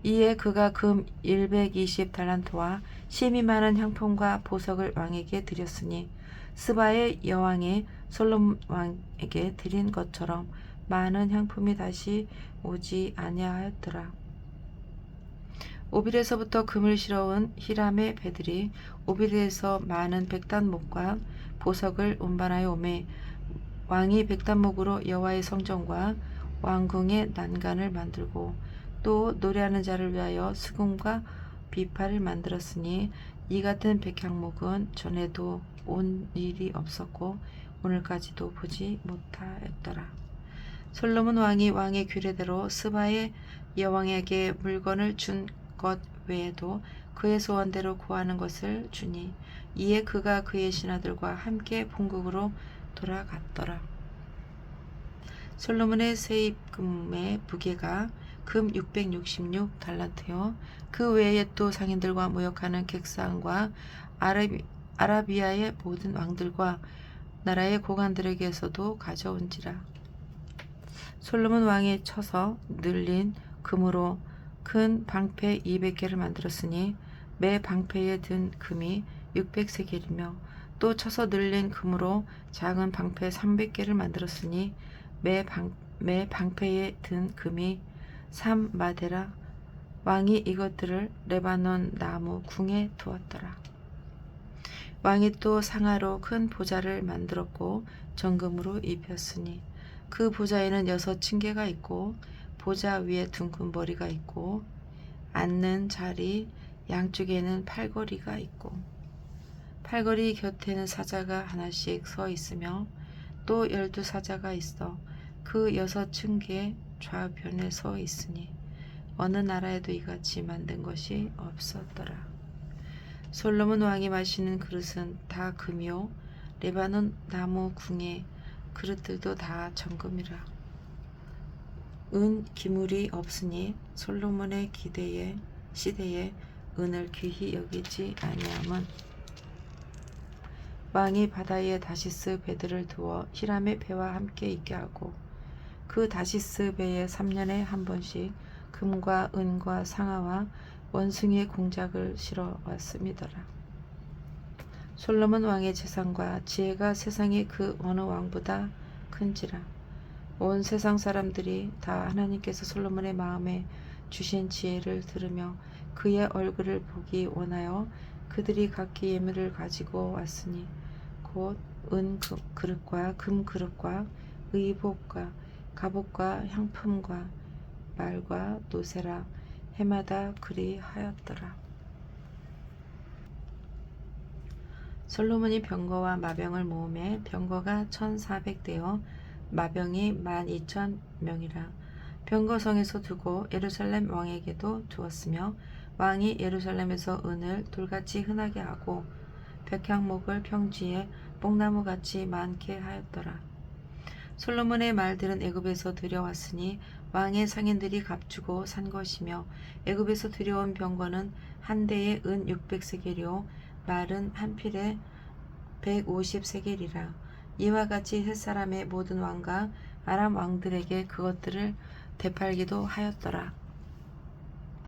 이에 그가 금 120달란트와 심이 많은 향품과 보석을 왕에게 드렸으니 스바의 여왕이 솔로몬 왕에게 드린 것처럼 많은 향품이 다시 오지 아니하였더라. 오빌에서부터 금을 실어온 히람의 배들이 오빌에서 많은 백단목과 보석을 운반하여 오매 왕이 백단목으로 여호와의 성전과 왕궁의 난간을 만들고 또 노래하는 자를 위하여 수금과 비파를 만들었으니 이 같은 백향목은 전에도 온 일이 없었고 오늘까지도 보지 못하였더라. 솔로몬 왕이 왕의 규례대로 스바의 여왕에게 물건을 준 것 외에도 그의 소원대로 구하는 것을 주니 이에 그가 그의 신하들과 함께 본국으로 돌아갔더라. 솔로몬의 세입금의 무게가 금 666달란트요 그 외에 또 상인들과 무역하는 객상과 아라비아의 모든 왕들과 나라의 고관들에게서도 가져온지라. 솔로몬 왕이 쳐서 늘린 금으로 큰 방패 200개를 만들었으니 매 방패에 든 금이 600세겔이며 또 쳐서 늘린 금으로 작은 방패 300개를 만들었으니 매 방패에 든 금이 3마데라. 왕이 이것들을 레바논 나무 궁에 두었더라. 왕이 또 상아로 큰 보좌를 만들었고 정금으로 입혔으니 그 보좌에는 6층계가 있고 보좌 위에 둥근 머리가 있고 앉는 자리 양쪽에는 팔걸이가 있고 팔걸이 곁에는 사자가 하나씩 서 있으며 또 12사자가 있어 그 6층계 좌변에 서 있으니 어느 나라에도 이같이 만든 것이 없었더라. 솔로몬 왕이 마시는 그릇은 다 금이요 레바논 나무 궁의 그릇들도 다 정금이라. 은 기물이 없으니 솔로몬의 시대에 은을 귀히 여기지 아니함은 왕이 바다에 다시스 배들을 두어 히람의 배와 함께 있게 하고 그 다시스 배에 3년에 한 번씩 금과 은과 상아와 원숭이의 공작을 실어 왔음이더라. 솔로몬 왕의 재산과 지혜가 세상의 그 어느 왕보다 큰지라. 온 세상 사람들이 다 하나님께서 솔로몬의 마음에 주신 지혜를 들으며 그의 얼굴을 보기 원하여 그들이 각기 예물을 가지고 왔으니 곧 은 그릇과 금 그릇과 의복과 갑옷과 향품과 말과 노새라. 해마다 그리하였더라. 솔로몬이 병거와 마병을 모으매 병거가 1400대요 마병이 12,000명이라. 병거성에서 두고 예루살렘 왕에게도 두었으며 왕이 예루살렘에서 은을 돌같이 흔하게 하고 백향목을 평지에 뽕나무같이 많게 하였더라. 솔로몬의 말들은 애굽에서 들여왔으니 왕의 상인들이 값주고 산 것이며 애굽에서 들여온 병거는 한 대에 은 600세겔이요 말은 한 필에 150세겔이라. 이와 같이 햇사람의 모든 왕과 아람 왕들에게 그것들을 되팔기도 하였더라.